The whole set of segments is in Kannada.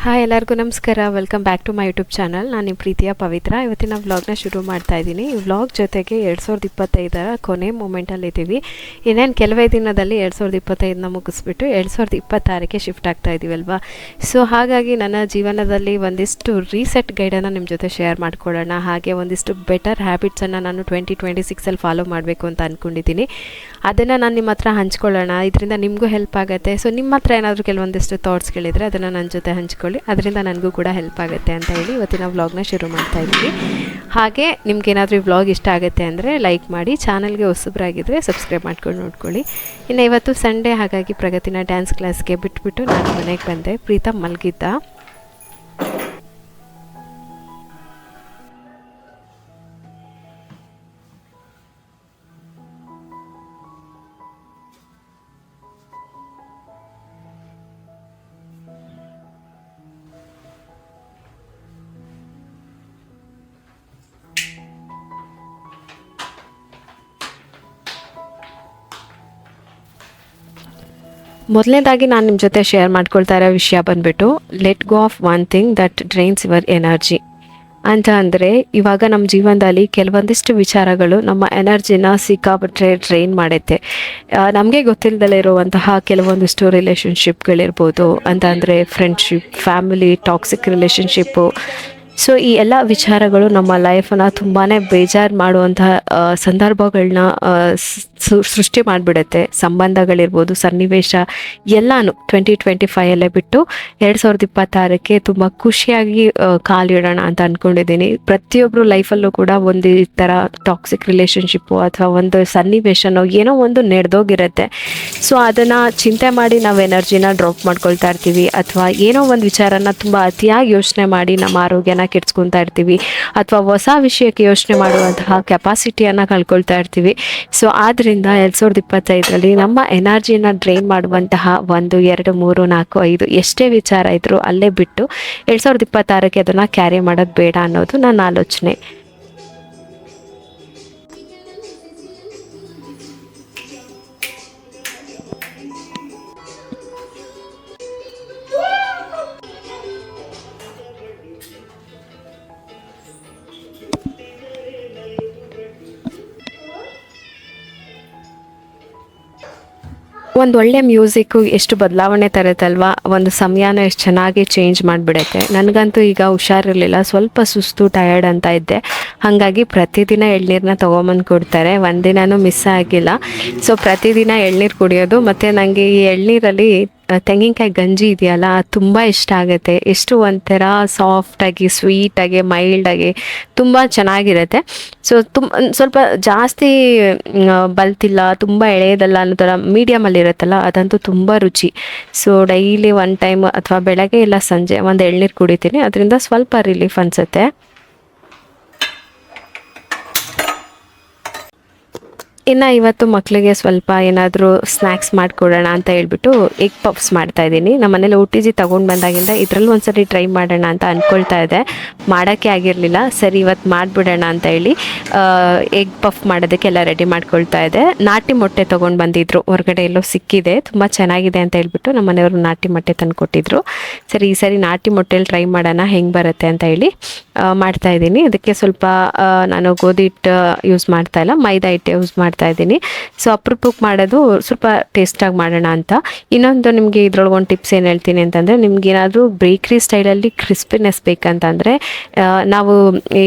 ಹಾಯ್ ಎಲ್ಲರಿಗೂ ನಮಸ್ಕಾರ. Welcome back to my YouTube channel. ನಾನು ನಿಮ್ಮ ಪ್ರೀತಿಯ ಪವಿತ್ರ. ಇವತ್ತಿನ ವ್ಲಾಗ್ನ ಶುರು ಮಾಡ್ತಾ ಇದ್ದೀನಿ. ಈ ವ್ಲಾಗ್ ಜೊತೆಗೆ 2025 ಕೊನೆ ಮೂಮೆಂಟಲ್ಲಿದ್ದೀವಿ. ಇನ್ನೇನು ಕೆಲವೇ ದಿನದಲ್ಲಿ 2025ನ ಮುಗಿಸ್ಬಿಟ್ಟು 2026ಕ್ಕೆ ಶಿಫ್ಟ್ ಆಗ್ತಾ ಇದ್ದೀವಿ ಅಲ್ವಾ. ಸೊ ಹಾಗಾಗಿ ನನ್ನ ಜೀವನದಲ್ಲಿ ಒಂದಿಷ್ಟು ರೀಸೆಟ್ ಗೈಡನ್ನು ನಿಮ್ಮ ಜೊತೆ ಶೇರ್ ಮಾಡ್ಕೊಳ್ಳೋಣ. ಹಾಗೆ ಒಂದಿಷ್ಟು ಬೆಟರ್ ಹ್ಯಾಬಿಟ್ಸನ್ನು ನಾನು 2026ಅಲ್ಲಿ ಫಾಲೋ ಮಾಡಬೇಕು ಅಂತ ಅಂದ್ಕೊಂಡಿದ್ದೀನಿ. ಅದನ್ನು ನಾನು ನಿಮ್ಮ ಹತ್ರ ಹಂಚ್ಕೊಳ್ಳೋಣ. ಇದರಿಂದ ನಿಮಗೂ ಹೆಲ್ಪ್ ಆಗುತ್ತೆ. ಸೊ ನಿಮ್ಮ ಹತ್ರ ಏನಾದರೂ ಕೆಲವೊಂದಿಷ್ಟು ಥಾಟ್ಸ್ಗಳಿದ್ರೆ ಅದನ್ನು ನನ್ನ ಜೊತೆ ಹಂಚ್ಕೊಳ್ಳಿ. ಅದರಿಂದ ನನಗೂ ಕೂಡ ಹೆಲ್ಪ್ ಆಗುತ್ತೆ ಅಂತ ಹೇಳಿ ಇವತ್ತಿನ ವ್ಲಾಗ್ನ ಶುರು ಮಾಡ್ತಾ ಇದ್ದೀವಿ. ಹಾಗೆ ನಿಮ್ಗೇನಾದರೂ ಈ ವ್ಲಾಗ್ ಇಷ್ಟ ಆಗುತ್ತೆ ಅಂದರೆ ಲೈಕ್ ಮಾಡಿ, ಚಾನಲ್ಗೆ ಹೊಸಬ್ರಾಗಿದ್ದರೆ ಸಬ್ಸ್ಕ್ರೈಬ್ ಮಾಡ್ಕೊಂಡು ನೋಡ್ಕೊಳ್ಳಿ. ಇನ್ನು ಇವತ್ತು ಸಂಡೇ, ಹಾಗಾಗಿ ಪ್ರಗತಿನ ಡ್ಯಾನ್ಸ್ ಕ್ಲಾಸ್ಗೆ ಬಿಟ್ಬಿಟ್ಟು ನಾನು ಮನೆಗೆ ಬಂದೆ. ಪ್ರೀತಮ್ ಮಲಗಿದ್ದ. ಮೊದಲನೇದಾಗಿ ನಾನು ನಿಮ್ಮ ಜೊತೆ ಶೇರ್ ಮಾಡ್ಕೊಳ್ತಾ ಇರೋ ವಿಷಯ ಬಂದುಬಿಟ್ಟು let go of one thing that drains your energy ಅಂತ. ಅಂದರೆ ಇವಾಗ ನಮ್ಮ ಜೀವನದಲ್ಲಿ ಕೆಲವೊಂದಿಷ್ಟು ವಿಚಾರಗಳು ನಮ್ಮ ಎನರ್ಜಿನ ಸಿಕ್ಕಾಬಿಟ್ರೆ ಡ್ರೈನ್ ಮಾಡುತ್ತೆ. ನಮಗೆ ಗೊತ್ತಿಲ್ಲದಲ್ಲೇ ಇರುವಂತಹ ಕೆಲವೊಂದಿಷ್ಟು ರಿಲೇಷನ್ಶಿಪ್ಗಳಿರ್ಬೋದು, ಅಂತ ಅಂದರೆ friendship, family, toxic relationship. So ಈ ಎಲ್ಲ ವಿಚಾರಗಳು ನಮ್ಮ ಲೈಫನ್ನು ತುಂಬಾ ಬೇಜಾರು ಮಾಡುವಂತಹ ಸಂದರ್ಭಗಳನ್ನ ಸೃಷ್ಟಿ ಮಾಡಿಬಿಡುತ್ತೆ. ಸಂಬಂಧಗಳಿರ್ಬೋದು, ಸನ್ನಿವೇಶ ಎಲ್ಲನೂ 2025 ಬಿಟ್ಟು 2026ಕ್ಕೆ ತುಂಬ ಖುಷಿಯಾಗಿ ಕಾಲಿಡೋಣ ಅಂತ ಅಂದ್ಕೊಂಡಿದ್ದೀನಿ. ಪ್ರತಿಯೊಬ್ಬರು ಲೈಫಲ್ಲೂ ಕೂಡ ಒಂದು ಈ ಥರ ಟಾಕ್ಸಿಕ್ ರಿಲೇಷನ್ಶಿಪ್ಪು ಅಥವಾ ಒಂದು ಸನ್ನಿವೇಶನೋ ಏನೋ ಒಂದು ನಡೆದೋಗಿರುತ್ತೆ. ಸೊ ಅದನ್ನು ಚಿಂತೆ ಮಾಡಿ ನಾವು ಎನರ್ಜಿನ ಡ್ರಾಪ್ ಮಾಡ್ಕೊಳ್ತಾ ಇರ್ತೀವಿ, ಅಥವಾ ಏನೋ ಒಂದು ವಿಚಾರನ ತುಂಬ ಅತಿಯಾಗಿ ಯೋಚನೆ ಮಾಡಿ ನಮ್ಮ ಆರೋಗ್ಯನ ಕೆಡ್ಸ್ಕೊತಾ ಇರ್ತೀವಿ, ಅಥವಾ ಹೊಸ ವಿಷಯಕ್ಕೆ ಯೋಚನೆ ಮಾಡುವಂತಹ ಕೆಪಾಸಿಟಿಯನ್ನು ಕಳ್ಕೊಳ್ತಾ ಇರ್ತೀವಿ. ಸೊ ಆದ್ದರಿಂದ 2025ರಲ್ಲಿ ನಮ್ಮ ಎನರ್ಜಿನ ಡ್ರೈನ್ ಮಾಡುವಂತಹ 1, 2, 3, 4, 5 ಎಷ್ಟೇ ವಿಚಾರ ಇದ್ರೂ ಅಲ್ಲೇ ಬಿಟ್ಟು 2026ಕ್ಕೆ ಅದನ್ನು ಕ್ಯಾರಿ ಮಾಡೋದು ಬೇಡ ಅನ್ನೋದು ನನ್ನ ಆಲೋಚನೆ. ಒಂದು ಒಳ್ಳೆ ಮ್ಯೂಸಿಕ್ಕು ಎಷ್ಟು ಬದಲಾವಣೆ ತರುತ್ತಲ್ವ, ಒಂದು ಸಮಯನ ಎಷ್ಟು ಚೆನ್ನಾಗಿ ಚೇಂಜ್ ಮಾಡಿಬಿಡುತ್ತೆ. ನನಗಂತೂ ಈಗ ಹುಷಾರಿರಲಿಲ್ಲ, ಸ್ವಲ್ಪ ಸುಸ್ತು, ಟಯರ್ಡ್ ಅಂತ ಇದ್ದೆ. ಹಾಗಾಗಿ ಪ್ರತಿದಿನ ಎಳ್ನೀರನ್ನ ತೊಗೊಂಬಂದು ಕೊಡ್ತಾರೆ, ಒಂದಿನೂ ಮಿಸ್ ಆಗಿಲ್ಲ. ಸೊ ಪ್ರತಿದಿನ ಎಳ್ನೀರು ಕುಡಿಯೋದು, ಮತ್ತು ನನಗೆ ಈ ಎಳ್ನೀರಲ್ಲಿ ತೆಂಗಿನಕಾಯಿ ಗಂಜಿ ಇದೆಯಲ್ಲ, ಅದು ತುಂಬ ಇಷ್ಟ ಆಗುತ್ತೆ. ಎಷ್ಟು ಒಂಥರ ಸಾಫ್ಟಾಗಿ, ಸ್ವೀಟಾಗಿ, ಮೈಲ್ಡಾಗಿ ತುಂಬ ಚೆನ್ನಾಗಿರುತ್ತೆ. ಸೊ ಸ್ವಲ್ಪ ಜಾಸ್ತಿ ಬಲ್ತಿಲ್ಲ, ತುಂಬ ಎಳೆಯದಲ್ಲ ಅನ್ನೋ ಥರ ಮೀಡಿಯಮಲ್ಲಿ ಇರುತ್ತಲ್ಲ, ಅದಂತೂ ತುಂಬ ರುಚಿ. ಸೊ ಡೈಲಿ 1 ಟೈಮ್ ಅಥವಾ ಬೆಳಗ್ಗೆ ಇಲ್ಲ ಸಂಜೆ ಒಂದು ಎಳ್ನೀರು ಕುಡಿತೀನಿ, ಅದರಿಂದ ಸ್ವಲ್ಪ ರಿಲೀಫ್ ಅನಿಸುತ್ತೆ. ಇನ್ನು ಇವತ್ತು ಮಕ್ಕಳಿಗೆ ಸ್ವಲ್ಪ ಏನಾದರೂ ಸ್ನ್ಯಾಕ್ಸ್ ಮಾಡಿಕೊಡೋಣ ಅಂತ ಹೇಳ್ಬಿಟ್ಟು ಎಗ್ ಪಫ್ಸ್ ಮಾಡ್ತಾಯಿದ್ದೀನಿ. ನಮ್ಮ ಮನೇಲಿ OTG ತೊಗೊಂಡು ಬಂದಾಗಿಂದ ಇದರಲ್ಲಿ ಒಂದ್ಸರಿ ಟ್ರೈ ಮಾಡೋಣ ಅಂತ ಅಂದ್ಕೊಳ್ತಾ ಇದ್ದೆ, ಮಾಡೋಕ್ಕೆ ಆಗಿರಲಿಲ್ಲ. ಸರಿ ಇವತ್ತು ಮಾಡಿಬಿಡೋಣ ಅಂತ ಹೇಳಿ ಎಗ್ ಪಫ್ ಮಾಡೋದಕ್ಕೆಲ್ಲ ರೆಡಿ ಮಾಡ್ಕೊಳ್ತಾ ಇದ್ದೆ. ನಾಟಿ ಮೊಟ್ಟೆ ತೊಗೊಂಡು ಬಂದಿದ್ರು, ಹೊರಗಡೆ ಎಲ್ಲೋ ಸಿಕ್ಕಿದೆ, ತುಂಬ ಚೆನ್ನಾಗಿದೆ ಅಂತ ಹೇಳ್ಬಿಟ್ಟು ನಮ್ಮ ಮನೆಯವರು ನಾಟಿ ಮೊಟ್ಟೆ ತಂದು ಕೊಟ್ಟಿದ್ರು. ಸರಿ ಈ ಸರಿ ನಾಟಿ ಮೊಟ್ಟೆಲಿ ಟ್ರೈ ಮಾಡೋಣ ಹೆಂಗೆ ಬರುತ್ತೆ ಅಂತ ಹೇಳಿ ಮಾಡ್ತಾಯಿದ್ದೀನಿ. ಅದಕ್ಕೆ ಸ್ವಲ್ಪ ನಾನು ಗೋಧಿ ಹಿಟ್ಟು ಯೂಸ್ ಮಾಡ್ತಾಯಿಲ್ಲ, ಮೈದಾ ಹಿಟ್ಟು ಯೂಸ್ ಮಾಡ್ತಾ ಇದ್ದೀನಿ. ಸೊ ಅಪರೂಪಕ್ಕೆ ಮಾಡೋದು ಸ್ವಲ್ಪ ಟೇಸ್ಟಾಗಿ ಮಾಡೋಣ ಅಂತ. ಇನ್ನೊಂದು ನಿಮಗೆ ಇದ್ರೊಳಗೆ ಒಂದು ಟಿಪ್ಸ್ ಏನು ಹೇಳ್ತೀನಿ ಅಂತಂದರೆ, ನಿಮ್ಗೆ ಏನಾದರೂ ಬೇಕ್ರಿ ಸ್ಟೈಲಲ್ಲಿ ಕ್ರಿಸ್ಪಿನೆಸ್ ಬೇಕಂತಂದರೆ, ನಾವು ಈ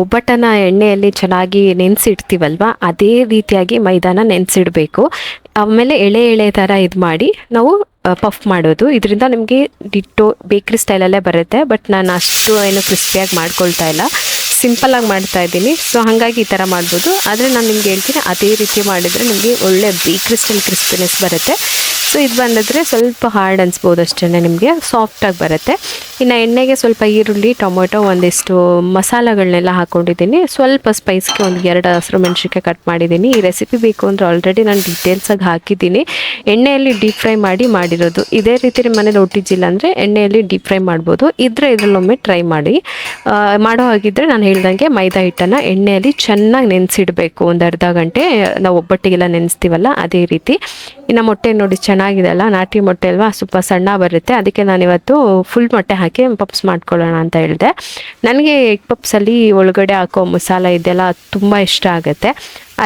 ಒಬ್ಬಟ್ಟನ್ನು ಎಣ್ಣೆಯಲ್ಲಿ ಚೆನ್ನಾಗಿ ನೆನೆಸಿಡ್ತೀವಲ್ವ, ಅದೇ ರೀತಿಯಾಗಿ ಮೈದಾನ ನೆನೆಸಿಡಬೇಕು. ಆಮೇಲೆ ಎಳೆ ಥರ ಇದು ಮಾಡಿ ನಾವು ಪಫ್ ಮಾಡೋದು. ಇದರಿಂದ ನಿಮಗೆ ಡಿಟ್ಟೋ ಬೇಕ್ರಿ ಸ್ಟೈಲಲ್ಲೇ ಬರುತ್ತೆ. ಬಟ್ ನಾನು ಅಷ್ಟು ಏನು ಕ್ರಿಸ್ಪಿಯಾಗಿ ಮಾಡ್ಕೊಳ್ತಾ ಇಲ್ಲ, ಸಿಂಪಲ್ಲಾಗಿ ಮಾಡ್ತಾ ಇದ್ದೀನಿ. ಸೊ ಹಾಗಾಗಿ ಈ ಥರ ಮಾಡ್ಬೋದು. ಆದರೆ ನಾನು ನಿಮ್ಗೆ ಹೇಳ್ತೀನಿ, ಅದೇ ರೀತಿ ಮಾಡಿದರೆ ನಿಮಗೆ ಒಳ್ಳೆ ಬೇಕ್ರಿ ಸ್ಟೈಲ್ ಕ್ರಿಸ್ಪಿನೆಸ್ ಬರುತ್ತೆ. ಸೊ ಇದು ಬಂದಿದ್ರೆ ಸ್ವಲ್ಪ ಹಾರ್ಡ್ ಅನಿಸ್ಬೋದು ಅಷ್ಟೇ, ನಿಮಗೆ ಸಾಫ್ಟಾಗಿ ಬರುತ್ತೆ. ಇನ್ನು ಎಣ್ಣೆಗೆ ಸ್ವಲ್ಪ ಈರುಳ್ಳಿ, ಟೊಮೊಟೊ, ಒಂದಿಷ್ಟು ಮಸಾಲೆಗಳನ್ನೆಲ್ಲ ಹಾಕ್ಕೊಂಡಿದ್ದೀನಿ. ಸ್ವಲ್ಪ ಸ್ಪೈಸ್ಗೆ ಒಂದು 2 ಹಸಿರು ಮೆಣಸಿನ್ಕಾಯಿ ಕಟ್ ಮಾಡಿದ್ದೀನಿ. ಈ ರೆಸಿಪಿ ಬೇಕು ಅಂದರೆ ಆಲ್ರೆಡಿ ನಾನು ಡೀಟೇಲ್ಸಾಗಿ ಹಾಕಿದ್ದೀನಿ. ಎಣ್ಣೆಯಲ್ಲಿ ಡೀಪ್ ಫ್ರೈ ಮಾಡಿರೋದು. ಇದೇ ರೀತಿ ನಿಮ್ಮ ಮನೇಲಿ ಒಟ್ಟಿಜಿಲ್ಲ ಅಂದರೆ ಎಣ್ಣೆಯಲ್ಲಿ ಡೀಪ್ ಫ್ರೈ ಮಾಡ್ಬೋದು. ಇದರಲ್ಲೊಮ್ಮೆ ಟ್ರೈ ಮಾಡಿ. ಮಾಡೋ ಹಾಗಿದ್ರೆ ನಾನು ಹೇಳ್ದಂಗೆ ಮೈದಾ ಹಿಟ್ಟನ್ನು ಎಣ್ಣೆಯಲ್ಲಿ ಚೆನ್ನಾಗಿ ನೆನೆಸಿಡಬೇಕು. ಒಂದು ಅರ್ಧ ಗಂಟೆ ನಾವು ಒಬ್ಬಟ್ಟಿಗೆಲ್ಲ ನೆನೆಸ್ತೀವಲ್ಲ ಅದೇ ರೀತಿ. ಇನ್ನು ಮೊಟ್ಟೆ ನೋಡಿ ಚೆನ್ನಾಗಿದೆ ಅಲ್ಲ, ನಾಟಿ ಮೊಟ್ಟೆ ಅಲ್ವಾ, ಸ್ವಲ್ಪ ಸಣ್ಣ ಬರುತ್ತೆ. ಅದಕ್ಕೆ ನಾನಿವತ್ತು ಫುಲ್ ಮೊಟ್ಟೆ ಹಾಕಿ ಪಪ್ಸ್ ಮಾಡ್ಕೊಳ್ಳೋಣ ಅಂತ ಹೇಳಿದೆ. ನನಗೆ ಎಗ್ ಪಪ್ಸಲ್ಲಿ ಒಳಗಡೆ ಹಾಕೋ ಮಸಾಲ ಇದೆಲ್ಲ ತುಂಬ ಇಷ್ಟ ಆಗುತ್ತೆ.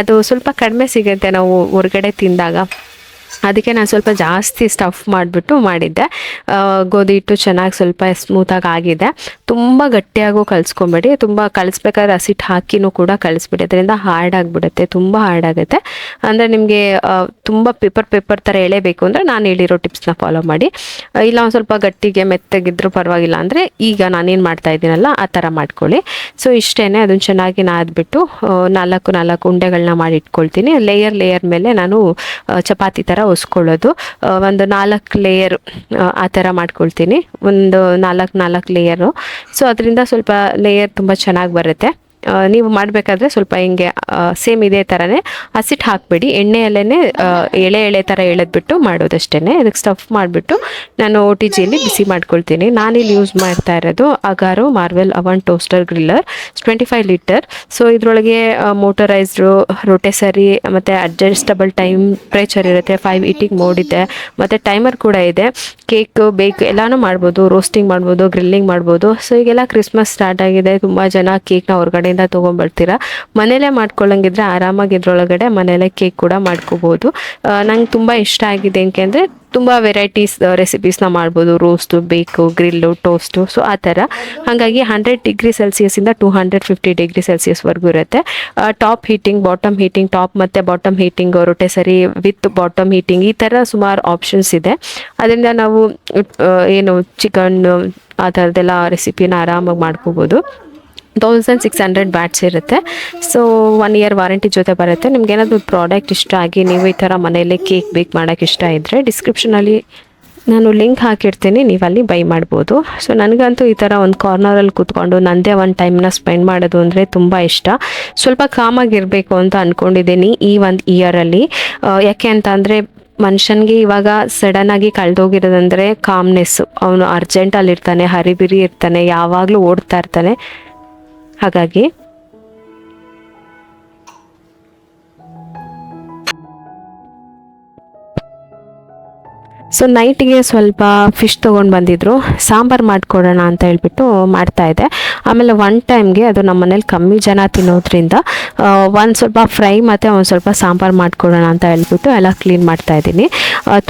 ಅದು ಸ್ವಲ್ಪ ಕಡಿಮೆ ಸಿಗುತ್ತೆ ನಾವು ಹೊರಗಡೆ ತಿಂದಾಗ. ಅದಕ್ಕೆ ನಾನು ಸ್ವಲ್ಪ ಜಾಸ್ತಿ ಸ್ಟಫ್ ಮಾಡಿಬಿಟ್ಟು ಮಾಡಿದ್ದೆ. ಗೋಧಿ ಹಿಟ್ಟು ಚೆನ್ನಾಗಿ ಸ್ವಲ್ಪ ಸ್ಮೂತಾಗಿ ಆಗಿದೆ. ತುಂಬ ಗಟ್ಟಿಯಾಗೂ ಕಲಿಸ್ಕೊಂಬೇಡಿ. ತುಂಬ ಕಲಿಸ್ಬೇಕಾದ್ರೆ ಹಸಿಟ್ಟು ಹಾಕಿನೂ ಕೂಡ ಕಲಿಸ್ಬಿಡಿ, ಅದರಿಂದ ಹಾರ್ಡ್ ಆಗಿಬಿಡುತ್ತೆ, ತುಂಬ ಹಾರ್ಡ್ ಆಗುತ್ತೆ. ಅಂದರೆ ನಿಮಗೆ ತುಂಬ ಪೇಪರ್ ಥರ ಎಳೆಬೇಕು ಅಂದರೆ ನಾನು ಹೇಳಿರೋ ಟಿಪ್ಸ್ನ ಫಾಲೋ ಮಾಡಿ. ಇಲ್ಲ ಒಂದು ಸ್ವಲ್ಪ ಗಟ್ಟಿಗೆ ಮೆತ್ತಗಿದ್ರೂ ಪರವಾಗಿಲ್ಲ ಅಂದರೆ ಈಗ ನಾನೇನು ಮಾಡ್ತಾ ಇದ್ದೀನಲ್ಲ ಆ ಥರ ಮಾಡ್ಕೊಳ್ಳಿ. ಸೊ ಇಷ್ಟೇ, ಅದನ್ನು ಚೆನ್ನಾಗಿ ನಾದ್ಬಿಟ್ಟು 4 ಉಂಡೆಗಳನ್ನ ಮಾಡಿ ಇಟ್ಕೊಳ್ತೀನಿ. ಲೇಯರ್ ಮೇಲೆ ನಾನು ಚಪಾತಿ ಥರ ಒಸ್ಕೊಳ್ಳೋದು. ಒಂದು 4 ಲೇಯರ್ ಆ ಥರ ಮಾಡ್ಕೊಳ್ತೀನಿ. ಒಂದು 4 ಲೇಯರು. ಸೊ ಅದರಿಂದ ಸ್ವಲ್ಪ ಲೇಯರ್ ತುಂಬ ಚೆನ್ನಾಗಿ ಬರುತ್ತೆ. ನೀವು ಮಾಡಬೇಕಾದ್ರೆ ಸ್ವಲ್ಪ ಹಿಂಗೆ ಸೇಮ್ ಇದೇ ಥರನೇ ಹಸಿಟ್ಟು ಹಾಕಬೇಡಿ, ಎಣ್ಣೆಯಲ್ಲೇ ಎಳೆ ಥರ ಎಳೆದ್ಬಿಟ್ಟು ಮಾಡೋದಷ್ಟೇ. ಇದಕ್ಕೆ ಸ್ಟಫ್ ಮಾಡಿಬಿಟ್ಟು ನಾನು OTGಯಲ್ಲಿ ಬಿಸಿ ಮಾಡ್ಕೊಳ್ತೀನಿ. ನಾನಿಲ್ಲಿ ಯೂಸ್ ಮಾಡ್ತಾ ಇರೋದು ಅಗಾರೋ ಮಾರ್ವೆಲ್ ಅವನ್ ಟೋಸ್ಟರ್ ಗ್ರಿಲ್ಲರ್ 25 ಲೀಟರ್. ಸೊ ಇದರೊಳಗೆ ಮೋಟರೈಸ್ಡು, ರೋಟೇಸರಿ ಮತ್ತು ಅಡ್ಜಸ್ಟಬಲ್ ಟೆಂಪ್ರೇಚರ್ ಇರುತ್ತೆ, 5 ಈಟಿಂಗ್ ಮೋಡ್ ಇದೆ, ಮತ್ತು ಟೈಮರ್ ಕೂಡ ಇದೆ. ಕೇಕ್ ಬೇಕ್ ಎಲ್ಲನೂ ಮಾಡ್ಬೋದು, ರೋಸ್ಟಿಂಗ್ ಮಾಡ್ಬೋದು, ಗ್ರಿಲ್ಲಿಂಗ್ ಮಾಡ್ಬೋದು. ಸೊ ಈಗೆಲ್ಲ ಕ್ರಿಸ್ಮಸ್ ಸ್ಟಾರ್ಟ್ ಆಗಿದೆ, ತುಂಬ ಜನ ಕೇಕ್ನ ಹೊರಗಡೆ ತೊಗೊಂಡ್ಬರ್ತೀರಾ. ಮನೇಲೆ ಮಾಡ್ಕೊಳ್ಳಂಗಿದ್ರೆ ಆರಾಮಾಗಿ ಇದ್ರೊಳಗಡೆ ಮನೇಲೆ ಕೇಕ್ ಕೂಡ ಮಾಡ್ಕೋಬಹುದು. ನಂಗೆ ತುಂಬ ಇಷ್ಟ ಆಗಿದೆ ಏಕೆಂದರೆ ತುಂಬ ವೆರೈಟೀಸ್ ರೆಸಿಪೀಸ್ನ ಮಾಡ್ಬೋದು, ರೋಸ್ಟು, ಬೇಕು, ಗ್ರಿಲ್ಲು, ಟೋಸ್ಟು. ಸೊ ಆ ಥರ. ಹಾಗಾಗಿ 100 ಡಿಗ್ರಿ ಸೆಲ್ಸಿಯಸ್ಸಿಂದ 250 ಡಿಗ್ರಿ ಸೆಲ್ಸಿಯಸ್ವರೆಗೂ ಇರುತ್ತೆ. Top heating, bottom heating, top ಮತ್ತು bottom heating, rotisserie with bottom heating, ಈ ಥರ ಸುಮಾರು ಆಪ್ಷನ್ಸ್ ಇದೆ. ಅದರಿಂದ ನಾವು ಏನು ಚಿಕನ್ ಆ ಥರದ್ದೆಲ್ಲ ರೆಸಿಪಿನ ಆರಾಮಾಗಿ ಮಾಡ್ಕೋಬೋದು. 1600 ಬ್ಯಾಟ್ಸ್ ಇರುತ್ತೆ. ಸೊ 1 ಇಯರ್ ವಾರಂಟಿ ಜೊತೆ ಬರುತ್ತೆ. ನಿಮ್ಗೆ ಏನಾದರೂ ಪ್ರಾಡಕ್ಟ್ ಇಷ್ಟ ಆಗಿ ನೀವು ಈ ಥರ ಮನೆಯಲ್ಲೇ ಕೇಕ್ ಬೇಕ್ ಮಾಡೋಕ್ಕೆ ಇಷ್ಟ ಇದ್ದರೆ ಡಿಸ್ಕ್ರಿಪ್ಷನಲ್ಲಿ ನಾನು ಲಿಂಕ್ ಹಾಕಿರ್ತೀನಿ, ನೀವು ಅಲ್ಲಿ ಬೈ ಮಾಡ್ಬೋದು. ಸೊ ನನಗಂತೂ ಈ ಥರ ಒಂದು ಕಾರ್ನರಲ್ಲಿ ಕೂತ್ಕೊಂಡು ನನ್ನದೇ ಒಂದು ಟೈಮ್ನ ಸ್ಪೆಂಡ್ ಮಾಡೋದು ಅಂದರೆ ತುಂಬ ಇಷ್ಟ. ಸ್ವಲ್ಪ ಕಾಮಾಗಿರಬೇಕು ಅಂತ ಅಂದ್ಕೊಂಡಿದ್ದೀನಿ ಈ ಒಂದು ಇಯರಲ್ಲಿ. ಯಾಕೆ ಅಂತ ಅಂದರೆ ಮನುಷ್ಯನಿಗೆ ಇವಾಗ ಸಡನ್ನಾಗಿ ಕಳೆದೋಗಿರೋದಂದರೆ ಕಾಮ್ನೆಸ್ಸು. ಅವನು ಅರ್ಜೆಂಟಲ್ಲಿರ್ತಾನೆ, ಹರಿಬಿರಿ ಇರ್ತಾನೆ, ಯಾವಾಗಲೂ ಓಡ್ತಾ ಇರ್ತಾನೆ. ಹಾಗಾಗಿ ಸೊ ನೈಟಿಗೆ ಸ್ವಲ್ಪ ಫಿಶ್ ತೊಗೊಂಡು ಬಂದಿದ್ರು, ಸಾಂಬಾರು ಮಾಡಿಕೊಡೋಣ ಅಂತ ಹೇಳ್ಬಿಟ್ಟು ಮಾಡ್ತಾಯಿದ್ದೆ. ಆಮೇಲೆ ಒನ್ ಟೈಮ್ಗೆ ಅದು ನಮ್ಮ ಮನೇಲಿ ಕಮ್ಮಿ ಜನ ತಿನ್ನೋದ್ರಿಂದ ಒಂದು ಸ್ವಲ್ಪ ಫ್ರೈ ಮತ್ತು ಒಂದು ಸ್ವಲ್ಪ ಸಾಂಬಾರು ಮಾಡಿಕೊಡೋಣ ಅಂತ ಹೇಳ್ಬಿಟ್ಟು ಎಲ್ಲ ಕ್ಲೀನ್ ಮಾಡ್ತಾಯಿದ್ದೀನಿ.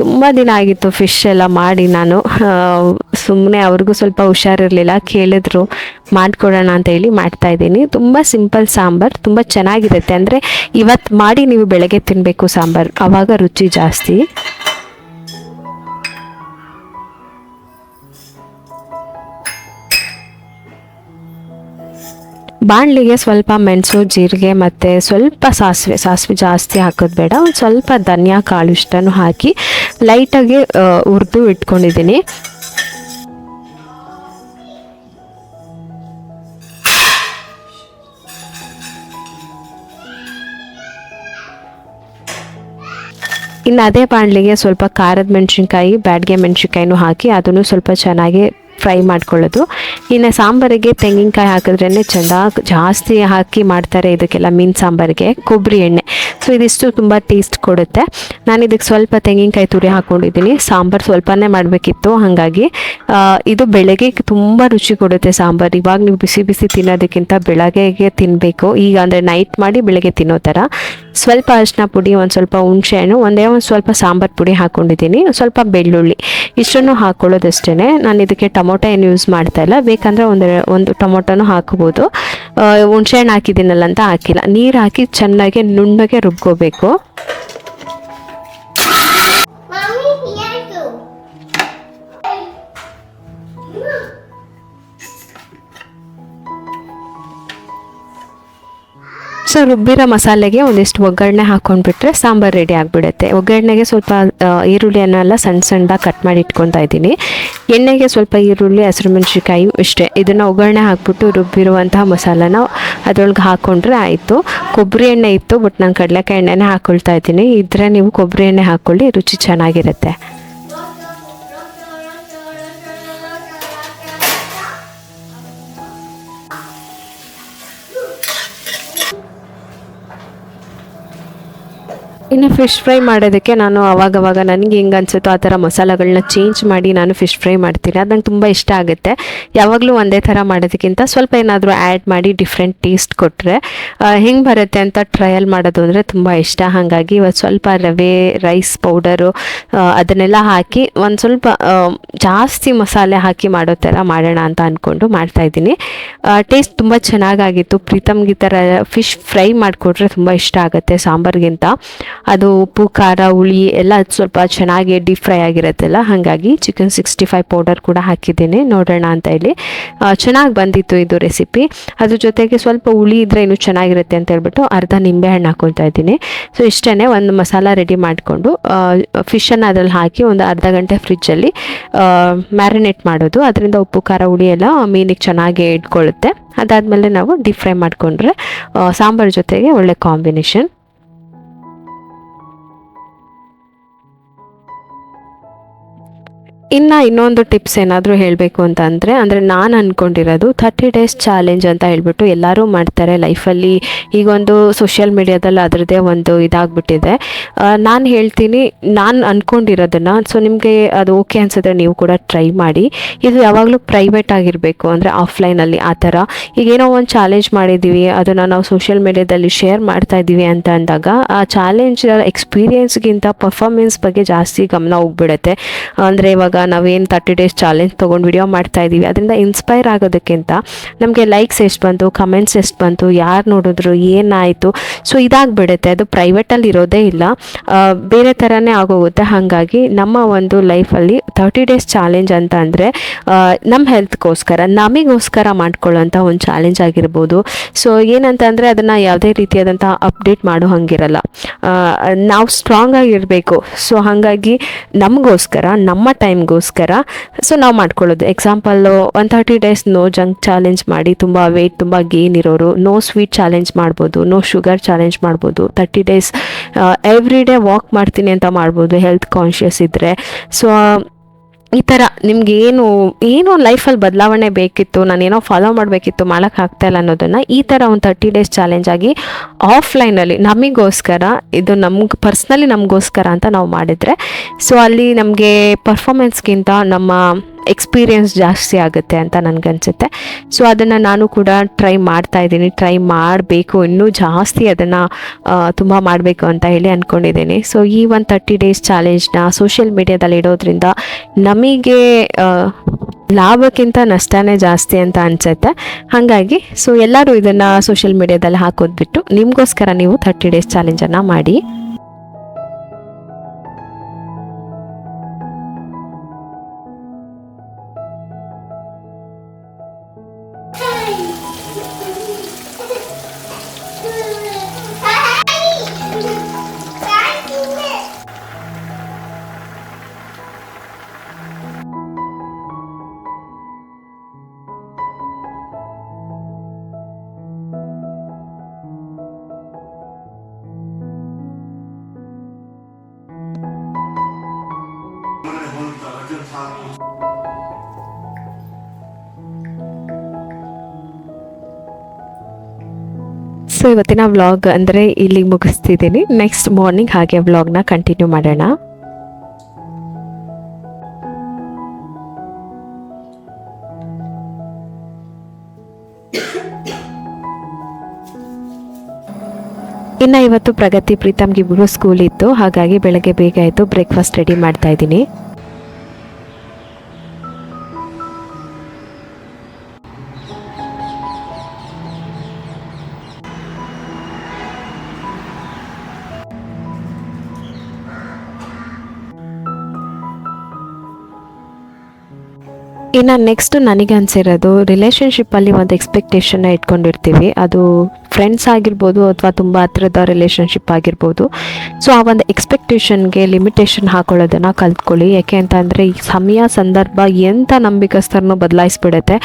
ತುಂಬ ದಿನ ಆಗಿತ್ತು ಫಿಶ್ ಎಲ್ಲ ಮಾಡಿ. ನಾನು ಸುಮ್ಮನೆ ಅವ್ರಿಗೂ ಸ್ವಲ್ಪ ಹುಷಾರಿರಲಿಲ್ಲ, ಕೇಳಿದ್ರು ಮಾಡಿಕೊಡೋಣ ಅಂತ ಹೇಳಿ ಮಾಡ್ತಾಯಿದ್ದೀನಿ. ತುಂಬ ಸಿಂಪಲ್ ಸಾಂಬಾರು, ತುಂಬ ಚೆನ್ನಾಗಿರುತ್ತೆ. ಅಂದರೆ ಇವತ್ತು ಮಾಡಿ ನೀವು ಬೆಳಗ್ಗೆ ತಿನ್ನಬೇಕು ಸಾಂಬಾರು, ಆವಾಗ ರುಚಿ ಜಾಸ್ತಿ. ಬಾಣಲಿಗೆ ಸ್ವಲ್ಪ ಮೆಣಸು, ಜೀರಿಗೆ ಮತ್ತು ಸ್ವಲ್ಪ ಸಾಸಿವೆ ಜಾಸ್ತಿ ಹಾಕೋದು ಬೇಡ. ಒಂದು ಸ್ವಲ್ಪ ಧನಿಯಾ ಕಾಳು ಇಷ್ಟನ್ನು ಹಾಕಿ ಲೈಟಾಗಿ ಹುರಿದು ಇಟ್ಕೊಂಡಿದ್ದೀನಿ. ಇನ್ನು ಅದೇ ಬಾಣಲಿಗೆ ಸ್ವಲ್ಪ ಖಾರದ ಮೆಣಸಿನ್ಕಾಯಿ, ಬ್ಯಾಡಗೆ ಮೆಣಸಿನ್ಕಾಯಿನೂ ಹಾಕಿ ಅದನ್ನು ಸ್ವಲ್ಪ ಚೆನ್ನಾಗಿ ಫ್ರೈ ಮಾಡ್ಕೊಳ್ಳೋದು. ಇನ್ನು ಸಾಂಬಾರಿಗೆ ತೆಂಗಿನಕಾಯಿ ಹಾಕಿದ್ರೇ ಚೆಂದ, ಜಾಸ್ತಿ ಹಾಕಿ ಮಾಡ್ತಾರೆ ಇದಕ್ಕೆಲ್ಲ, ಮೀನು ಸಾಂಬಾರಿಗೆ ಕೊಬ್ಬರಿ ಎಣ್ಣೆ. ಸೊ ಇದಿಷ್ಟು ತುಂಬ ಟೇಸ್ಟ್ ಕೊಡುತ್ತೆ. ನಾನು ಇದಕ್ಕೆ ಸ್ವಲ್ಪ ತೆಂಗಿನಕಾಯಿ ತುರಿ ಹಾಕ್ಕೊಂಡಿದ್ದೀನಿ. ಸಾಂಬಾರು ಸ್ವಲ್ಪನೇ ಮಾಡಬೇಕಿತ್ತು, ಹಾಗಾಗಿ ಇದು ಬೆಳಗ್ಗೆ ತುಂಬ ರುಚಿ ಕೊಡುತ್ತೆ ಸಾಂಬಾರು. ಇವಾಗ ನೀವು ಬಿಸಿ ಬಿಸಿ ತಿನ್ನೋದಕ್ಕಿಂತ ಬೆಳಗ್ಗೆಗೆ ತಿನ್ನಬೇಕು, ಈಗ ಅಂದರೆ ನೈಟ್ ಮಾಡಿ ಬೆಳಗ್ಗೆ ತಿನ್ನೋ ಥರ. ಸ್ವಲ್ಪ ಅರಿಶಿನ ಪುಡಿ, ಒಂದು ಸ್ವಲ್ಪ ಹುಣಸೆಹಣ್ಣು, ಒಂದು ಸ್ವಲ್ಪ ಸಾಂಬಾರು ಪುಡಿ ಹಾಕ್ಕೊಂಡಿದ್ದೀನಿ, ಸ್ವಲ್ಪ ಬೆಳ್ಳುಳ್ಳಿ, ಇಷ್ಟನ್ನು ಹಾಕ್ಕೊಳ್ಳೋದಷ್ಟೇ. ನಾನು ಇದಕ್ಕೆ ಟೊಮೊಟೊ ಏನು ಯೂಸ್ ಮಾಡ್ತಾ ಇಲ್ಲ, ಬೇಕಂದರೆ ಒಂದು ಟೊಮೊಟೊನೂ ಹಾಕ್ಬೋದು. ಹುಣಸೆಹಣ್ಣು ಹಾಕಿದ್ದೀನಲ್ಲ ಅಂತ ಹಾಕಿಲ್ಲ. ನೀರು ಹಾಕಿ ಚೆನ್ನಾಗಿ ನುಣ್ಣಗೆ ರುಬ್ಕೋಬೇಕು. ಸೊ ರುಬ್ಬಿರೋ ಮಸಾಲೆಗೆ ಒಂದಿಷ್ಟು ಒಗ್ಗರಣೆ ಹಾಕೊಂಡ್ಬಿಟ್ರೆ ಸಾಂಬಾರು ರೆಡಿ ಆಗಿಬಿಡುತ್ತೆ. ಒಗ್ಗರಣೆಗೆ ಸ್ವಲ್ಪ ಈರುಳ್ಳಿಯನ್ನೆಲ್ಲ ಸಣ್ಣ ಸಣ್ಣದಾಗಿ ಕಟ್ ಮಾಡಿ ಇಟ್ಕೊತಾ ಇದ್ದೀನಿ. ಎಣ್ಣೆಗೆ ಸ್ವಲ್ಪ ಈರುಳ್ಳಿ, ಹಸಿರುಮೆಣಸಿಕಾಯಿ ಇಷ್ಟೇ. ಇದನ್ನು ಒಗ್ಗರಣೆ ಹಾಕ್ಬಿಟ್ಟು ರುಬ್ಬಿರುವಂತಹ ಮಸಾಲಾನ ಅದ್ರೊಳಗೆ ಹಾಕ್ಕೊಂಡ್ರೆ ಆಯಿತು. ಕೊಬ್ಬರಿ ಎಣ್ಣೆ ಇತ್ತು, ಬಟ್ ನಾನು ಕಡಲೆಕಾಯಿ ಎಣ್ಣೆನೇ ಹಾಕ್ಕೊಳ್ತಾ ಇದ್ದೀನಿ. ಇದ್ರೆ ನೀವು ಕೊಬ್ಬರಿ ಎಣ್ಣೆ ಹಾಕ್ಕೊಳ್ಳಿ, ರುಚಿ ಚೆನ್ನಾಗಿರುತ್ತೆ. ಇನ್ನು ಫಿಶ್ ಫ್ರೈ ಮಾಡೋದಕ್ಕೆ ನಾನು ಅವಾಗವಾಗ ನನಗೆ ಹೆಂಗೆ ಅನಿಸುತ್ತೋ ಆ ಥರ ಮಸಾಲೆಗಳನ್ನ ಚೇಂಜ್ ಮಾಡಿ ನಾನು ಫಿಶ್ ಫ್ರೈ ಮಾಡ್ತೀನಿ. ಅದು ನಂಗೆ ತುಂಬ ಇಷ್ಟ ಆಗುತ್ತೆ. ಯಾವಾಗಲೂ ಒಂದೇ ಥರ ಮಾಡೋದಕ್ಕಿಂತ ಸ್ವಲ್ಪ ಏನಾದರೂ ಆ್ಯಡ್ ಮಾಡಿ ಡಿಫ್ರೆಂಟ್ ಟೇಸ್ಟ್ ಕೊಟ್ಟರೆ ಹೆಂಗೆ ಬರುತ್ತೆ ಅಂತ ಟ್ರಯಲ್ ಮಾಡೋದು ಅಂದರೆ ತುಂಬ ಇಷ್ಟ. ಹಾಗಾಗಿ ಇವತ್ತು ಸ್ವಲ್ಪ ರವೆ, ರೈಸ್ ಪೌಡರು ಅದನ್ನೆಲ್ಲ ಹಾಕಿ ಒಂದು ಸ್ವಲ್ಪ ಜಾಸ್ತಿ ಮಸಾಲೆ ಹಾಕಿ ಮಾಡೋ ಥರ ಮಾಡೋಣ ಅಂತ ಅಂದ್ಕೊಂಡು ಮಾಡ್ತಾಯಿದ್ದೀನಿ. ಟೇಸ್ಟ್ ತುಂಬ ಚೆನ್ನಾಗಾಗಿತ್ತು. ಪ್ರೀತಮ್ಗೆ ಈ ಥರ ಫಿಶ್ ಫ್ರೈ ಮಾಡಿಕೊಟ್ರೆ ತುಂಬ ಇಷ್ಟ ಆಗುತ್ತೆ ಸಾಂಬಾರ್ಗಿಂತ. ಅದು ಉಪ್ಪು, ಖಾರ, ಹುಳಿ ಎಲ್ಲ ಸ್ವಲ್ಪ ಚೆನ್ನಾಗಿ ಡೀಪ್ ಫ್ರೈ ಆಗಿರುತ್ತಲ್ಲ, ಹಾಗಾಗಿ ಚಿಕನ್ 65 ಪೌಡರ್ ಕೂಡ ಹಾಕಿದ್ದೀನಿ. ನೋಡೋಣ ಅಂತ ಹೇಳಿ ಚೆನ್ನಾಗಿ ಬಂದಿತ್ತು ಇದು ರೆಸಿಪಿ. ಅದ್ರ ಜೊತೆಗೆ ಸ್ವಲ್ಪ ಹುಳಿ ಇದ್ದರೆ ಇನ್ನೂ ಚೆನ್ನಾಗಿರುತ್ತೆ ಅಂತ ಹೇಳ್ಬಿಟ್ಟು ಅರ್ಧ ನಿಂಬೆಹಣ್ಣು ಹಾಕ್ಕೊಳ್ತಾ ಇದ್ದೀನಿ. ಸೊ ಇಷ್ಟೇ, ಒಂದು ಮಸಾಲ ರೆಡಿ ಮಾಡಿಕೊಂಡು ಫಿಶನ್ನು ಅದರಲ್ಲಿ ಹಾಕಿ ಒಂದು ಅರ್ಧ ಗಂಟೆ ಫ್ರಿಜ್ಜಲ್ಲಿ ಮ್ಯಾರಿನೇಟ್ ಮಾಡೋದು. ಅದರಿಂದ ಉಪ್ಪು, ಖಾರ, ಹುಳಿ ಎಲ್ಲ ಮೀನಿಗೆ ಚೆನ್ನಾಗಿ ಇಟ್ಕೊಳ್ಳುತ್ತೆ. ಅದಾದಮೇಲೆ ನಾವು ಡೀಪ್ ಫ್ರೈ ಮಾಡಿಕೊಂಡ್ರೆ ಸಾಂಬಾರು ಜೊತೆಗೆ ಒಳ್ಳೆ ಕಾಂಬಿನೇಷನ್. ಇನ್ನು ಇನ್ನೊಂದು ಟಿಪ್ಸ್ ಏನಾದರೂ ಹೇಳಬೇಕು ಅಂತ ಅಂದರೆ ನಾನು ಅಂದ್ಕೊಂಡಿರೋದು 30 ಡೇಸ್ ಚಾಲೆಂಜ್ ಅಂತ ಹೇಳ್ಬಿಟ್ಟು ಎಲ್ಲರೂ ಮಾಡ್ತಾರೆ ಲೈಫಲ್ಲಿ. ಈಗೊಂದು ಸೋಷಿಯಲ್ ಮೀಡಿಯಾದಲ್ಲಿ ಅದರದ್ದೇ ಒಂದು ಇದಾಗ್ಬಿಟ್ಟಿದೆ. ನಾನು ಹೇಳ್ತೀನಿ ನಾನು ಅಂದ್ಕೊಂಡಿರೋದನ್ನು. ಸೊ ನಿಮಗೆ ಅದು ಓಕೆ ಅನ್ಸಿದ್ರೆ ನೀವು ಕೂಡ ಟ್ರೈ ಮಾಡಿ. ಇದು ಯಾವಾಗಲೂ ಪ್ರೈವೇಟ್ ಆಗಿರಬೇಕು, ಅಂದರೆ ಆಫ್ಲೈನಲ್ಲಿ ಆ ಥರ. ಈಗೇನೋ ಒಂದು ಚಾಲೆಂಜ್ ಮಾಡಿದ್ದೀವಿ, ಅದನ್ನು ನಾವು ಸೋಷಿಯಲ್ ಮೀಡಿಯಾದಲ್ಲಿ ಶೇರ್ ಮಾಡ್ತಾ ಇದ್ದೀವಿ ಅಂತ ಅಂದಾಗ ಆ ಚಾಲೆಂಜ್ ಎಕ್ಸ್ಪೀರಿಯೆನ್ಸ್ಗಿಂತ ಪರ್ಫಾರ್ಮೆನ್ಸ್ ಬಗ್ಗೆ ಜಾಸ್ತಿ ಗಮನ ಹೋಗ್ಬಿಡುತ್ತೆ. ಅಂದರೆ ಇವಾಗ ನಾವೇನು 30 ಡೇಸ್ ಚಾಲೆಂಜ್ ತೊಗೊಂಡು ವಿಡಿಯೋ ಮಾಡ್ತಾ ಇದ್ದೀವಿ, ಅದರಿಂದ ಇನ್ಸ್ಪೈರ್ ಆಗೋದಕ್ಕಿಂತ ನಮಗೆ ಲೈಕ್ಸ್ ಎಷ್ಟು ಬಂತು, ಕಮೆಂಟ್ಸ್ ಎಷ್ಟು ಬಂತು, ಯಾರು ನೋಡಿದ್ರು, ಏನಾಯಿತು, ಸೊ ಇದಾಗಿಬಿಡುತ್ತೆ. ಅದು ಪ್ರೈವೇಟಲ್ಲಿ ಇರೋದೇ ಇಲ್ಲ, ಬೇರೆ ಥರನೇ ಆಗೋಗುತ್ತೆ. ಹಾಗಾಗಿ ನಮ್ಮ ಒಂದು ಲೈಫಲ್ಲಿ 30 ಡೇಸ್ ಚಾಲೆಂಜ್ ಅಂತ ಅಂದರೆ ನಮ್ಮ ಹೆಲ್ತ್ಗೋಸ್ಕರ, ನಮಗೋಸ್ಕರ ಮಾಡ್ಕೊಳ್ಳೋಂಥ ಒಂದು ಚಾಲೆಂಜ್ ಆಗಿರ್ಬೋದು. ಸೊ ಏನಂತ ಅಂದರೆ ಅದನ್ನು ಯಾವುದೇ ರೀತಿಯಾದಂಥ ಅಪ್ಡೇಟ್ ಮಾಡೋ ಹಂಗಿರಲ್ಲ. ನಾವು ಸ್ಟ್ರಾಂಗ್ ಆಗಿರಬೇಕು. ಸೊ ಹಾಗಾಗಿ ನಮಗೋಸ್ಕರ, ನಮ್ಮ ಟೈಮ್ಗೋಸ್ಕರ ಸೊ ನಾವು ಮಾಡ್ಕೊಳ್ಳೋದು. Example 130 days no junk challenge ಮಾಡಿ ತುಂಬ ವೆಯ್ಟ್ ತುಂಬ ಗೇನ್ ಇರೋರು ನೋ ಸ್ವೀಟ್ ಚಾಲೆಂಜ್ ಮಾಡ್ಬೋದು, ನೋ ಶುಗರ್ ಚಾಲೆಂಜ್ ಮಾಡ್ಬೋದು. 30 ಡೇಸ್ ಎವ್ರಿ ಡೇ ವಾಕ್ ಮಾಡ್ತೀನಿ ಅಂತ ಮಾಡ್ಬೋದು, ಹೆಲ್ತ್ ಕಾನ್ಷಿಯಸ್ ಇದ್ದರೆ. ಸೊ ಈ ಥರ ನಿಮ್ಗೆ ಏನು ಲೈಫಲ್ಲಿ ಬದಲಾವಣೆ ಬೇಕಿತ್ತು, ನಾನೇನೋ ಫಾಲೋ ಮಾಡಬೇಕಿತ್ತು, ಮಾಡೋಕ್ಕಾಗ್ತಾಯಿಲ್ಲ ಅನ್ನೋದನ್ನು ಈ ಥರ ಒಂದು 30 ಡೇಸ್ ಚಾಲೆಂಜ್ ಆಗಿ ಆಫ್ಲೈನಲ್ಲಿ ನಮಗೋಸ್ಕರ, ಇದು ನಮ್ಗೆ ಪರ್ಸ್ನಲಿ ನಮಗೋಸ್ಕರ ಅಂತ ನಾವು ಮಾಡಿದರೆ ಸೊ ಅಲ್ಲಿ ನಮಗೆ ಪರ್ಫಾಮೆನ್ಸ್ಗಿಂತ ನಮ್ಮ ಎಕ್ಸ್ಪೀರಿಯೆನ್ಸ್ ಜಾಸ್ತಿ ಆಗುತ್ತೆ ಅಂತ ನನಗನ್ಸುತ್ತೆ. ಸೊ ಅದನ್ನು ನಾನು ಕೂಡ ಟ್ರೈ ಮಾಡ್ತಾಯಿದ್ದೀನಿ, ಟ್ರೈ ಮಾಡಬೇಕು, ಇನ್ನೂ ಜಾಸ್ತಿ ಅದನ್ನು ತುಂಬ ಮಾಡಬೇಕು ಅಂತ ಹೇಳಿ ಅಂದ್ಕೊಂಡಿದ್ದೀನಿ. ಸೊ ಈ ಒಂದು 30 ಡೇಸ್ ಚಾಲೆಂಜ್ನ ಸೋಷಿಯಲ್ ಮೀಡಿಯಾದಲ್ಲಿ ಇಡೋದ್ರಿಂದ ನಮಗೆ ಲಾಭಕ್ಕಿಂತ ನಷ್ಟನೇ ಜಾಸ್ತಿ ಅಂತ ಅನಿಸುತ್ತೆ. ಹಾಗಾಗಿ ಸೊ ಎಲ್ಲರೂ ಇದನ್ನು ಸೋಷಿಯಲ್ ಮೀಡಿಯಾದಲ್ಲಿ ಹಾಕೋದ್ಬಿಟ್ಟು ನಿಮಗೋಸ್ಕರ ನೀವು 30 ಡೇಸ್ ಚಾಲೆಂಜನ್ನು ಮಾಡಿ. ಸೊ ಇವತ್ತಿನ ವ್ಲಾಗ್ ಅಂದರೆ ಇಲ್ಲಿಗೆ ಮುಗಿಸ್ತಿದ್ದೀನಿ. ನೆಕ್ಸ್ಟ್ ಮಾರ್ನಿಂಗ್ ಹಾಗೆ ವ್ಲಾಗ್ನ ಕಂಟಿನ್ಯೂ ಮಾಡೋಣ. ಇನ್ನು ಇವತ್ತು ಪ್ರಗತಿ, ಪ್ರೀತಮ್ಗೆ ಇಬ್ಬರು ಸ್ಕೂಲ್ ಇತ್ತು, ಹಾಗಾಗಿ ಬೆಳಗ್ಗೆ ಬೇಗ ಆಯಿತು, ಬ್ರೇಕ್ಫಾಸ್ಟ್ ರೆಡಿ ಮಾಡ್ತಾ ಇದ್ದೀನಿ. ಇನ್ನು ನೆಕ್ಸ್ಟ್ ನನಗೆ ಅನಿಸಿರೋದು, ರಿಲೇಷನ್ಶಿಪ್ಪಲ್ಲಿ ಒಂದು ಎಕ್ಸ್ಪೆಕ್ಟೇಷನ್ನ ಇಟ್ಕೊಂಡಿರ್ತೀವಿ. ಅದು ಫ್ರೆಂಡ್ಸ್ ಆಗಿರ್ಬೋದು ಅಥವಾ ತುಂಬ ಹತ್ರದ ರಿಲೇಷನ್ಶಿಪ್ ಆಗಿರ್ಬೋದು. ಸೊ ಆ ಒಂದು ಎಕ್ಸ್ಪೆಕ್ಟೇಷನ್ಗೆ ಲಿಮಿಟೇಷನ್ ಹಾಕೊಳ್ಳೋದನ್ನು ಕಲ್ತ್ಕೊಳ್ಳಿ. ಯಾಕೆ ಅಂತ ಅಂದರೆ ಈ ಸಮಯ ಸಂದರ್ಭ ಎಂಥ ನಂಬಿಕಸ್ಥರನ್ನು ಬದಲಾಯಿಸ್ಬಿಡುತ್ತೆ.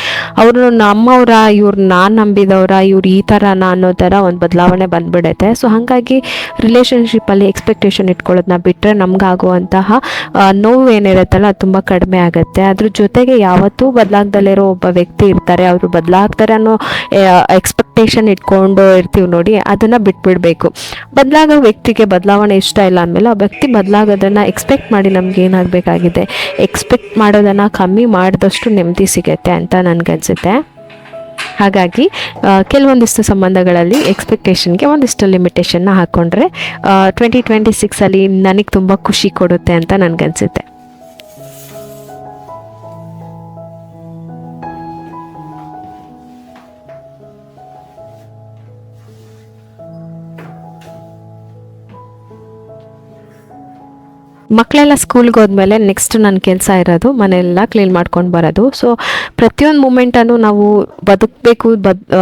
ಅವರು ನಮ್ಮವರ, ಇವ್ರು ನಾನು ನಂಬಿದವರ, ಇವ್ರು ಈ ಥರನ ಅನ್ನೋ ಥರ ಒಂದು ಬದಲಾವಣೆ ಬಂದ್ಬಿಡುತ್ತೆ. ಸೊ ಹಾಗಾಗಿ ರಿಲೇಷನ್ಶಿಪ್ಪಲ್ಲಿ ಎಕ್ಸ್ಪೆಕ್ಟೇಷನ್ ಇಟ್ಕೊಳ್ಳೋದನ್ನ ಬಿಟ್ಟರೆ ನಮಗಾಗುವಂತಹ ನೋವು ಏನಿರುತ್ತಲ್ಲ ಅದು ತುಂಬ ಕಡಿಮೆ ಆಗುತ್ತೆ. ಅದ್ರ ಜೊತೆಗೆ ಯಾವತ್ತೂ ಬದಲಾಗ್ದಲ್ಲಿರೋ ಒಬ್ಬ ವ್ಯಕ್ತಿ ಇರ್ತಾರೆ, ಅವರು ಬದಲಾಗ್ತಾರೆ ಅನ್ನೋ ಎಕ್ಸ್ಪೆಕ್ಟೇಷನ್ ಇಟ್ಕೊಂಡು ಇರ್ತೀವಿ ನೋಡಿ, ಅದನ್ನು ಬಿಟ್ಬಿಡಬೇಕು. ಬದಲಾಗೋ ವ್ಯಕ್ತಿಗೆ ಬದಲಾವಣೆ ಇಷ್ಟ ಇಲ್ಲ ಅಂದಮೇಲೆ ಆ ವ್ಯಕ್ತಿ ಬದಲಾಗೋದನ್ನು ಎಕ್ಸ್ಪೆಕ್ಟ್ ಮಾಡಿ ನಮ್ಗೆ ಏನಾಗಬೇಕಾಗಿದೆ, ಎಕ್ಸ್ಪೆಕ್ಟ್ ಮಾಡೋದನ್ನು ಕಮ್ಮಿ ಮಾಡಿದಷ್ಟು ನೆಮ್ಮದಿ ಸಿಗುತ್ತೆ ಅಂತ ನನಗನ್ಸುತ್ತೆ. ಹಾಗಾಗಿ ಕೆಲವೊಂದಿಷ್ಟು ಸಂಬಂಧಗಳಲ್ಲಿ ಎಕ್ಸ್ಪೆಕ್ಟೇಷನ್ಗೆ ಒಂದಿಷ್ಟು ಲಿಮಿಟೇಷನ್ನ ಹಾಕ್ಕೊಂಡ್ರೆ 2026 ನನಗೆ ತುಂಬ ಖುಷಿ ಕೊಡುತ್ತೆ ಅಂತ ನನಗನ್ಸುತ್ತೆ. ಮಕ್ಕಳೆಲ್ಲ ಸ್ಕೂಲ್ಗೆ ಹೋದ್ಮೇಲೆ ನೆಕ್ಸ್ಟ್ ನನ್ನ ಕೆಲಸ ಇರೋದು ಮನೆಯೆಲ್ಲ ಕ್ಲೀನ್ ಮಾಡ್ಕೊಂಡು ಬರೋದು. ಸೊ ಪ್ರತಿಯೊಂದು ಮೂಮೆಂಟನ್ನು ನಾವು ಬದುಕಬೇಕು,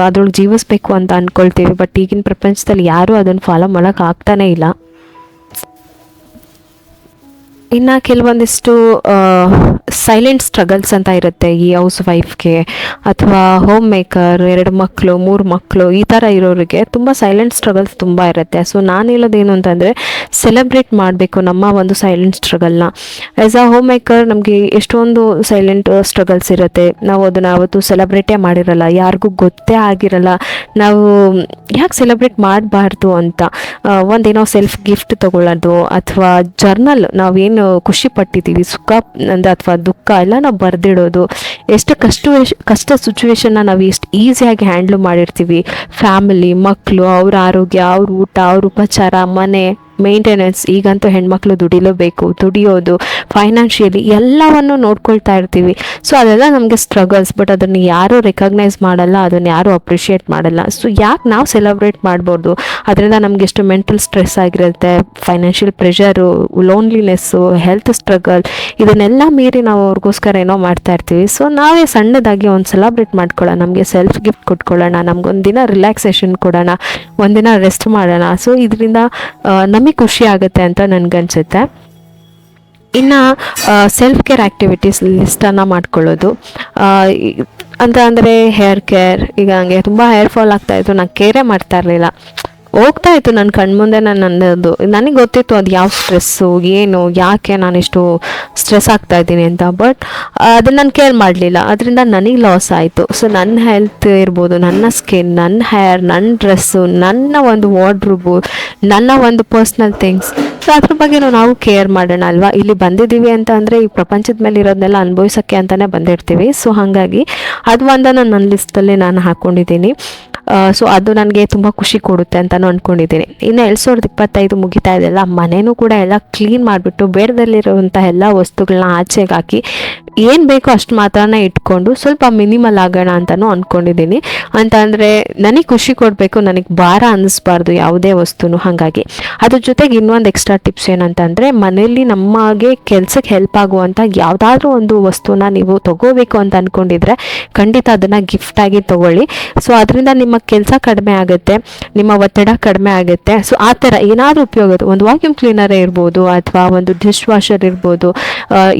ಅದ್ರೊಳಗೆ ಜೀವಿಸ್ಬೇಕು ಅಂತ ಅಂದ್ಕೊಳ್ತೀವಿ. ಬಟ್ ಈಗಿನ ಪ್ರಪಂಚದಲ್ಲಿ ಯಾರೂ ಅದನ್ನು ಫಾಲೋ ಮಾಡೋಕೆ ಆಗ್ತಾನೇ ಇಲ್ಲ. ಇನ್ನು ಕೆಲವೊಂದಿಷ್ಟು ಸೈಲೆಂಟ್ ಸ್ಟ್ರಗಲ್ಸ್ ಅಂತ ಇರುತ್ತೆ ಈ ಹೌಸ್ ವೈಫ್ಗೆ ಅಥವಾ ಹೋಮ್ ಮೇಕರ್, 2 ಮಕ್ಕಳು 3 ಮಕ್ಕಳು ಈ ಥರ ಇರೋರಿಗೆ ತುಂಬ ಸೈಲೆಂಟ್ ಸ್ಟ್ರಗಲ್ಸ್ ತುಂಬ ಇರುತ್ತೆ. ಸೊ ನಾನು ಹೇಳೋದೇನು ಅಂತಂದರೆ, ಸೆಲೆಬ್ರೇಟ್ ಮಾಡಬೇಕು ನಮ್ಮ ಒಂದು ಸೈಲೆಂಟ್ ಸ್ಟ್ರಗಲ್ನ. ಆ್ಯಸ್ ಅ ಹೋಮ್ ಮೇಕರ್ ನಮಗೆ ಎಷ್ಟೊಂದು ಸೈಲೆಂಟ್ ಸ್ಟ್ರಗಲ್ಸ್ ಇರುತ್ತೆ. ನಾವು ಅದನ್ನು ಯಾವತ್ತೂ ಸೆಲೆಬ್ರೇಟೇ ಮಾಡಿರಲ್ಲ, ಯಾರಿಗೂ ಗೊತ್ತೇ ಆಗಿರಲ್ಲ. ನಾವು ಯಾಕೆ ಸೆಲೆಬ್ರೇಟ್ ಮಾಡಬಾರ್ದು ಅಂತ ಒಂದೇನೋ ಸೆಲ್ಫ್ ಗಿಫ್ಟ್ ತೊಗೊಳ್ಳೋದು ಅಥವಾ ಜರ್ನಲ್, ನಾವೇನು ಖುಷಿ ಪಟ್ಟಿದ್ದೀವಿ, ಸುಖ ಅಥವಾ ದುಃಖ ಎಲ್ಲ ನಾವು ಬರೆದಿಡೋದು. ಎಷ್ಟು ಕಷ್ಟ ಸಿಚುವೇಶನ್ನ ನಾವು ಎಷ್ಟು ಈಸಿಯಾಗಿ ಹ್ಯಾಂಡ್ಲ್ ಮಾಡಿರ್ತೀವಿ. ಫ್ಯಾಮಿಲಿ, ಮಕ್ಕಳು, ಅವ್ರ ಆರೋಗ್ಯ, ಅವ್ರ ಊಟ, ಅವ್ರ ಉಪಚಾರ, ಮನೆ ಮೇಂಟೆನೆನ್ಸ್. ಈಗಂತೂ ಹೆಣ್ಮಕ್ಳು ದುಡಿಯೋದು, ಫೈನಾನ್ಷಿಯಲಿ ಎಲ್ಲವನ್ನು ನೋಡ್ಕೊಳ್ತಾ ಇರ್ತೀವಿ. ಸೊ ಅದೆಲ್ಲ ನಮಗೆ ಸ್ಟ್ರಗಲ್ಸ್. ಬಟ್ ಅದನ್ನು ಯಾರೂ ರೆಕಗ್ನೈಸ್ ಮಾಡಲ್ಲ, ಅದನ್ನು ಯಾರೂ ಅಪ್ರಿಷಿಯೇಟ್ ಮಾಡಲ್ಲ. ಸೊ ಯಾಕೆ ನಾವು ಸೆಲೆಬ್ರೇಟ್ ಮಾಡ್ಬೋದು? ಅದರಿಂದ ನಮ್ಗೆ ಎಷ್ಟು ಮೆಂಟಲ್ ಸ್ಟ್ರೆಸ್ ಆಗಿರುತ್ತೆ, ಫೈನಾನ್ಷಿಯಲ್ ಪ್ರೆಷರು, ಲೋನ್ಲಿನೆಸ್ಸು, ಹೆಲ್ತ್ ಸ್ಟ್ರಗಲ್, ಇದನ್ನೆಲ್ಲ ಮೀರಿ ನಾವು ಅವ್ರಿಗೋಸ್ಕರ ಏನೋ ಮಾಡ್ತಾ ಇರ್ತೀವಿ. ಸೊ ನಾವೇ ಸಣ್ಣದಾಗಿ ಒಂದು ಸೆಲೆಬ್ರೇಟ್ ಮಾಡ್ಕೊಳ್ಳೋಣ, ನಮಗೆ ಸೆಲ್ಫ್ ಗಿಫ್ಟ್ ಕೊಟ್ಕೊಳ್ಳೋಣ, ನಮ್ಗೊಂದಿನ ರಿಲ್ಯಾಕ್ಸೇಷನ್ ಕೊಡೋಣ, ಒಂದಿನ ರೆಸ್ಟ್ ಮಾಡೋಣ. ಸೊ ಇದರಿಂದ ನಮಗೆ ಖುಷಿ ಆಗುತ್ತೆ ಅಂತ ನನಗನ್ಸುತ್ತೆ. ಇನ್ನು ಸೆಲ್ಫ್ ಕೇರ್ ಆ್ಯಕ್ಟಿವಿಟೀಸ್ ಲಿಸ್ಟನ್ನು ಮಾಡ್ಕೊಳ್ಳೋದು ಅಂತ ಅಂದರೆ, ಹೇರ್ ಕೇರ್. ಈಗ ಹಂಗೆ ತುಂಬ ಹೇರ್ ಫಾಲ್ ಆಗ್ತಾಯಿತ್ತು, ನಾನು ಕೇರೇ ಮಾಡ್ತಾ ಇರಲಿಲ್ಲ. ಹೋಗ್ತಾ ಇತ್ತು ನನ್ನ ಕಣ್ಮುಂದೆ ನನ್ನದು, ನನಗೆ ಗೊತ್ತಿತ್ತು ಅದು ಯಾವ ಸ್ಟ್ರೆಸ್ಸು, ಏನು, ಯಾಕೆ ನಾನಿಷ್ಟು ಸ್ಟ್ರೆಸ್ ಆಗ್ತಾ ಇದ್ದೀನಿ ಅಂತ. ಬಟ್ ಅದನ್ನು ನಾನು ಕೇರ್ ಮಾಡಲಿಲ್ಲ, ಅದರಿಂದ ನನಗೆ ಲಾಸ್ ಆಯಿತು. ಸೊ ನನ್ನ ಹೆಲ್ತ್ ಇರ್ಬೋದು, ನನ್ನ ಸ್ಕಿನ್, ನನ್ನ ಹೇರ್, ನನ್ನ ಡ್ರೆಸ್ಸು, ನನ್ನ ಒಂದು ವಾರ್ಡ್ರೋಬು, ನನ್ನ ಒಂದು ಪರ್ಸ್ನಲ್ ಥಿಂಗ್ಸ್. ಸೊ ಅದ್ರ ಬಗ್ಗೆ ನಾವು ಕೇರ್ ಮಾಡೋಣ ಅಲ್ವಾ. ಇಲ್ಲಿ ಬಂದಿದ್ದೀವಿ ಅಂತ ಅಂದರೆ ಈ ಪ್ರಪಂಚದ ಮೇಲೆ ಇರೋದನ್ನೆಲ್ಲ ಅನುಭವಿಸೋಕ್ಕೆ ಅಂತಲೇ ಬಂದಿರ್ತೀವಿ. ಸೊ ಹಾಗಾಗಿ ಅದು ಒಂದನ್ನು ನನ್ನ ಲಿಸ್ಟಲ್ಲಿ ನಾನು ಹಾಕ್ಕೊಂಡಿದ್ದೀನಿ. ಸೊ ಅದು ನನಗೆ ತುಂಬ ಖುಷಿ ಕೊಡುತ್ತೆ ಅಂತಲೂ ಅಂದ್ಕೊಂಡಿದ್ದೀನಿ. ಇನ್ನು 2025 ಮುಗಿತಾ ಇದೆಯಲ್ಲ, ಮನೆಯೂ ಕೂಡ ಎಲ್ಲ ಕ್ಲೀನ್ ಮಾಡಿಬಿಟ್ಟು ಬೇಡದಲ್ಲಿರುವಂಥ ಎಲ್ಲ ವಸ್ತುಗಳನ್ನ ಆಚೆಗೆ ಹಾಕಿ ಏನು ಬೇಕೋ ಅಷ್ಟು ಮಾತ್ರನೇ ಇಟ್ಕೊಂಡು ಸ್ವಲ್ಪ ಮಿನಿಮಲ್ ಆಗೋಣ ಅಂತಲೂ ಅಂದ್ಕೊಂಡಿದ್ದೀನಿ. ಅಂತ ಅಂದರೆ ನನಗೆ ಖುಷಿ ಕೊಡಬೇಕು, ನನಗೆ ಭಾರ ಅನ್ನಿಸ್ಬಾರ್ದು ಯಾವುದೇ ವಸ್ತುನು. ಹಾಗಾಗಿ ಅದ್ರ ಜೊತೆಗೆ ಇನ್ನೊಂದು ಎಕ್ಸ್ಟ್ರಾ ಟಿಪ್ಸ್ ಏನಂತಂದರೆ, ಮನೆಯಲ್ಲಿ ನಮಗೆ ಕೆಲಸಕ್ಕೆ ಹೆಲ್ಪ್ ಆಗುವಂಥ ಯಾವುದಾದ್ರೂ ಒಂದು ವಸ್ತುನ ನೀವು ತೊಗೋಬೇಕು ಅಂತ ಅಂದ್ಕೊಂಡಿದ್ರೆ ಖಂಡಿತ ಅದನ್ನು ಗಿಫ್ಟಾಗಿ ತೊಗೊಳ್ಳಿ. ಸೊ ಅದರಿಂದ ನಿಮ್ಮ ಕೆಲಸ ಕಡಿಮೆ ಆಗುತ್ತೆ, ನಿಮ್ಮ ಒತ್ತಡ ಕಡಿಮೆ ಆಗುತ್ತೆ. ಸೊ ಆ ಥರ ಏನಾದರೂ ಉಪಯೋಗ, ಒಂದು ವಾಕ್ಯೂಮ್ ಕ್ಲೀನರೇ ಇರ್ಬೋದು ಅಥವಾ ಒಂದು ಡಿಶ್ ವಾಷರ್ ಇರ್ಬೋದು.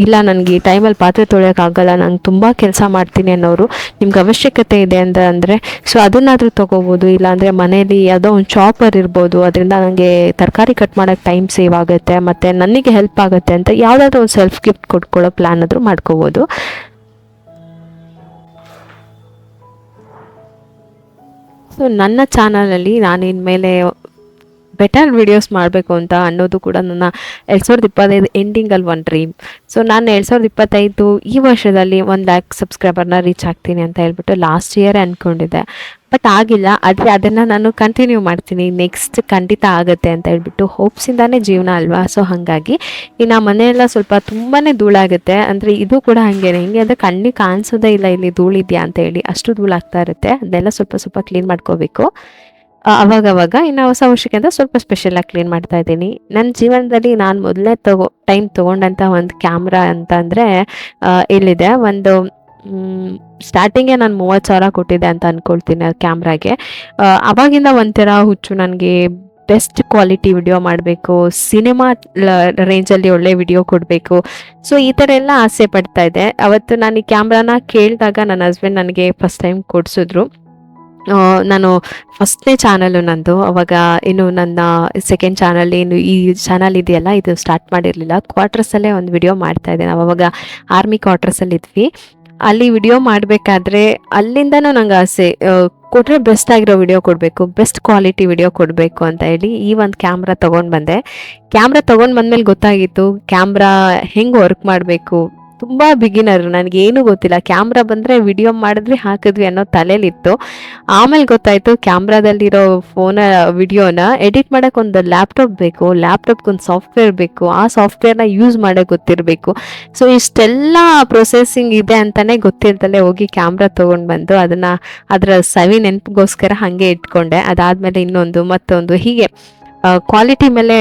ಇಲ್ಲ ನನಗೆ ಟೈಮಲ್ಲಿ ಪಾತ್ರೆ ತೊಳೆಯೋಕ್ಕಾಗಲ್ಲ, ನಾನು ತುಂಬ ಕೆಲಸ ಮಾಡ್ತೀನಿ ಅನ್ನೋರು, ನಿಮ್ಗೆ ಅವಶ್ಯಕತೆ ಇದೆ ಅಂದರೆ ಸೊ ಅದನ್ನಾದರೂ ತೊಗೋಬೋದು. ಇಲ್ಲಾಂದರೆ ಮನೇಲಿ ಯಾವುದೋ ಒಂದು ಚಾಪರ್ ಇರ್ಬೋದು, ಅದರಿಂದ ನನಗೆ ತರಕಾರಿ ಕಟ್ ಮಾಡೋಕ್ಕೆ ಟೈಮ್ ಸೇವ್ ಆಗುತ್ತೆ ಮತ್ತು ನನಗೆ ಹೆಲ್ಪ್ ಆಗುತ್ತೆ ಅಂತ ಯಾವುದಾದ್ರೂ ಒಂದು ಸೆಲ್ಫ್ ಗಿಫ್ಟ್ ಕೊಟ್ಕೊಳ್ಳೋ ಪ್ಲ್ಯಾನ್ ಆದರೂ ಮಾಡ್ಕೋಬೋದು. ಸೊ ನನ್ನ ಚಾನಲಲ್ಲಿ ನಾನು ಇನ್ಮೇಲೆ ಬೆಟರ್ ವಿಡಿಯೋಸ್ ಮಾಡಬೇಕು ಅಂತ ಅನ್ನೋದು ಕೂಡ ನನ್ನ 2025 ಎಂಡಿಂಗಲ್ಲಿ ಒಂದು ಡ್ರೀಮ್. ಸೊ ನಾನು 2025 ಈ ವರ್ಷದಲ್ಲಿ 1 lakh ಸಬ್ಸ್ಕ್ರೈಬರ್ನ ರೀಚ್ ಆಗ್ತೀನಿ ಅಂತ ಹೇಳ್ಬಿಟ್ಟು ಲಾಸ್ಟ್ ಇಯರೇ ಅಂದ್ಕೊಂಡಿದ್ದೆ. ಬಟ್ ಆಗಿಲ್ಲ, ಆದರೆ ಅದನ್ನು ನಾನು ಕಂಟಿನ್ಯೂ ಮಾಡ್ತೀನಿ, ನೆಕ್ಸ್ಟ್ ಖಂಡಿತ ಆಗುತ್ತೆ ಅಂತ ಹೇಳ್ಬಿಟ್ಟು ಹೋಪ್ಸಿಂದಾನೇ ಜೀವನ ಅಲ್ವಾ. ಸೊ ಹಾಗಾಗಿ ಇನ್ನು ಮನೆಯೆಲ್ಲ ಸ್ವಲ್ಪ ತುಂಬಾ ಧೂಳಾಗುತ್ತೆ. ಅಂದರೆ ಇದು ಕೂಡ ಹಾಗೇನೆ, ಹಿಂಗೆ ಅಂದರೆ ಕಣ್ಣಿಗೆ ಕಾಣಿಸೋದೇ ಇಲ್ಲ ಇಲ್ಲಿ ಧೂಳಿದೆಯಾ ಅಂತ ಹೇಳಿ, ಅಷ್ಟು ಧೂಳಾಗ್ತಾ ಇರುತ್ತೆ. ಅದನ್ನೆಲ್ಲ ಸ್ವಲ್ಪ ಕ್ಲೀನ್ ಮಾಡ್ಕೋಬೇಕು ಅವಾಗವಾಗ. ಇನ್ನು ಹೊಸ ವರ್ಷಕ್ಕೆ ಅಂತ ಸ್ವಲ್ಪ ಸ್ಪೆಷಲಾಗಿ ಕ್ಲೀನ್ ಮಾಡ್ತಾ ಇದ್ದೀನಿ. ನನ್ನ ಜೀವನದಲ್ಲಿ ನಾನು ಮೊದಲನೇ ಟೈಮ್ ತೊಗೊಂಡಂಥ ಒಂದು ಕ್ಯಾಮ್ರಾ ಅಂತ ಅಂದರೆ ಇಲ್ಲಿದೆ, ಒಂದು ಸ್ಟಾರ್ಟಿಂಗೇ ನಾನು 30,000 ಕೊಟ್ಟಿದ್ದೆ ಅಂತ ಅಂದ್ಕೊಳ್ತೀನಿ ಕ್ಯಾಮ್ರಾಗೆ. ಅವಾಗಿಂದ ಒಂಥರ ಹುಚ್ಚು ನನಗೆ. ಬೆಸ್ಟ್ ಕ್ವಾಲಿಟಿ ವಿಡಿಯೋ ಮಾಡಬೇಕು, ಸಿನಿಮಾ ರೇಂಜಲ್ಲಿ ಒಳ್ಳೆ ವಿಡಿಯೋ ಕೊಡಬೇಕು. ಸೊ ಈ ಥರ ಎಲ್ಲ ಆಸೆ ಪಡ್ತಾ ಇದ್ದೆ. ಅವತ್ತು ನಾನು ಈ ಕ್ಯಾಮ್ರಾನ ಕೇಳಿದಾಗ ನನ್ನ ಹಸ್ಬೆಂಡ್ ನನಗೆ ಫಸ್ಟ್ ಟೈಮ್ ಕೊಡಿಸಿದ್ರು. ನಾನು ಫಸ್ಟ್ನೇ ಚಾನಲು ನಂದು. ಅವಾಗ ಇನ್ನು ನನ್ನ ಸೆಕೆಂಡ್ ಚಾನಲ್ ಏನು ಈ ಚಾನಲ್ ಇದೆಯಲ್ಲ, ಇದು ಸ್ಟಾರ್ಟ್ ಮಾಡಿರಲಿಲ್ಲ. ಕ್ವಾರ್ಟರ್ಸಲ್ಲೇ ಒಂದು ವಿಡಿಯೋ ಮಾಡ್ತಾ ಇದ್ದೆ. ನಾವು ಅವಾಗ ಆರ್ಮಿ ಕ್ವಾರ್ಟರ್ಸಲ್ಲಿ ಇದ್ವಿ. ಅಲ್ಲಿ ವಿಡಿಯೋ ಮಾಡಬೇಕಾದ್ರೆ ಅಲ್ಲಿಂದನೂ ನಂಗೆ ಆಸೆ, ಕೊಟ್ಟರೆ ಬೆಸ್ಟ್ ಆಗಿರೋ ವಿಡಿಯೋ ಕೊಡಬೇಕು, ಬೆಸ್ಟ್ ಕ್ವಾಲಿಟಿ ವಿಡಿಯೋ ಕೊಡಬೇಕು ಅಂತ ಹೇಳಿ ಈ ಒಂದು ಕ್ಯಾಮ್ರಾ ತೊಗೊಂಡು ಬಂದೆ. ಕ್ಯಾಮ್ರಾ ತೊಗೊಂಡು ಬಂದಮೇಲೆ ಗೊತ್ತಾಗಿತ್ತು ಕ್ಯಾಮ್ರಾ ಹೆಂಗೆ ವರ್ಕ್ ಮಾಡಬೇಕು. ತುಂಬ ಬಿಗಿನರ್, ನನಗೇನು ಗೊತ್ತಿಲ್ಲ. ಕ್ಯಾಮ್ರಾ ಬಂದರೆ ವಿಡಿಯೋ ಮಾಡಿದ್ವಿ ಹಾಕಿದ್ವಿ ಅನ್ನೋ ತಲೆಯಲ್ಲಿತ್ತು. ಆಮೇಲೆ ಗೊತ್ತಾಯಿತು ಕ್ಯಾಮ್ರಾದಲ್ಲಿರೋ ವಿಡಿಯೋನ ಎಡಿಟ್ ಮಾಡೋಕೆ ಒಂದು ಲ್ಯಾಪ್ಟಾಪ್ ಬೇಕು, ಲ್ಯಾಪ್ಟಾಪ್ಗೆ ಒಂದು ಸಾಫ್ಟ್ವೇರ್ ಬೇಕು, ಆ ಸಾಫ್ಟ್ವೇರ್ನ ಯೂಸ್ ಮಾಡೋಕೆ ಗೊತ್ತಿರಬೇಕು. ಸೊ ಇಷ್ಟೆಲ್ಲ ಪ್ರೊಸೆಸಿಂಗ್ ಇದೆ ಅಂತಲೇ ಗೊತ್ತಿರ್ತಲೇ ಹೋಗಿ ಕ್ಯಾಮ್ರಾ ತೊಗೊಂಡು ಬಂದು ಅದರ ಸವಿ ನೆನಪಿಗೋಸ್ಕರ ಹಾಗೆ ಇಟ್ಕೊಂಡೆ. ಅದಾದಮೇಲೆ ಇನ್ನೊಂದು ಮತ್ತೊಂದು ಹೀಗೆ ಕ್ವಾಲಿಟಿ ಮೇಲೆ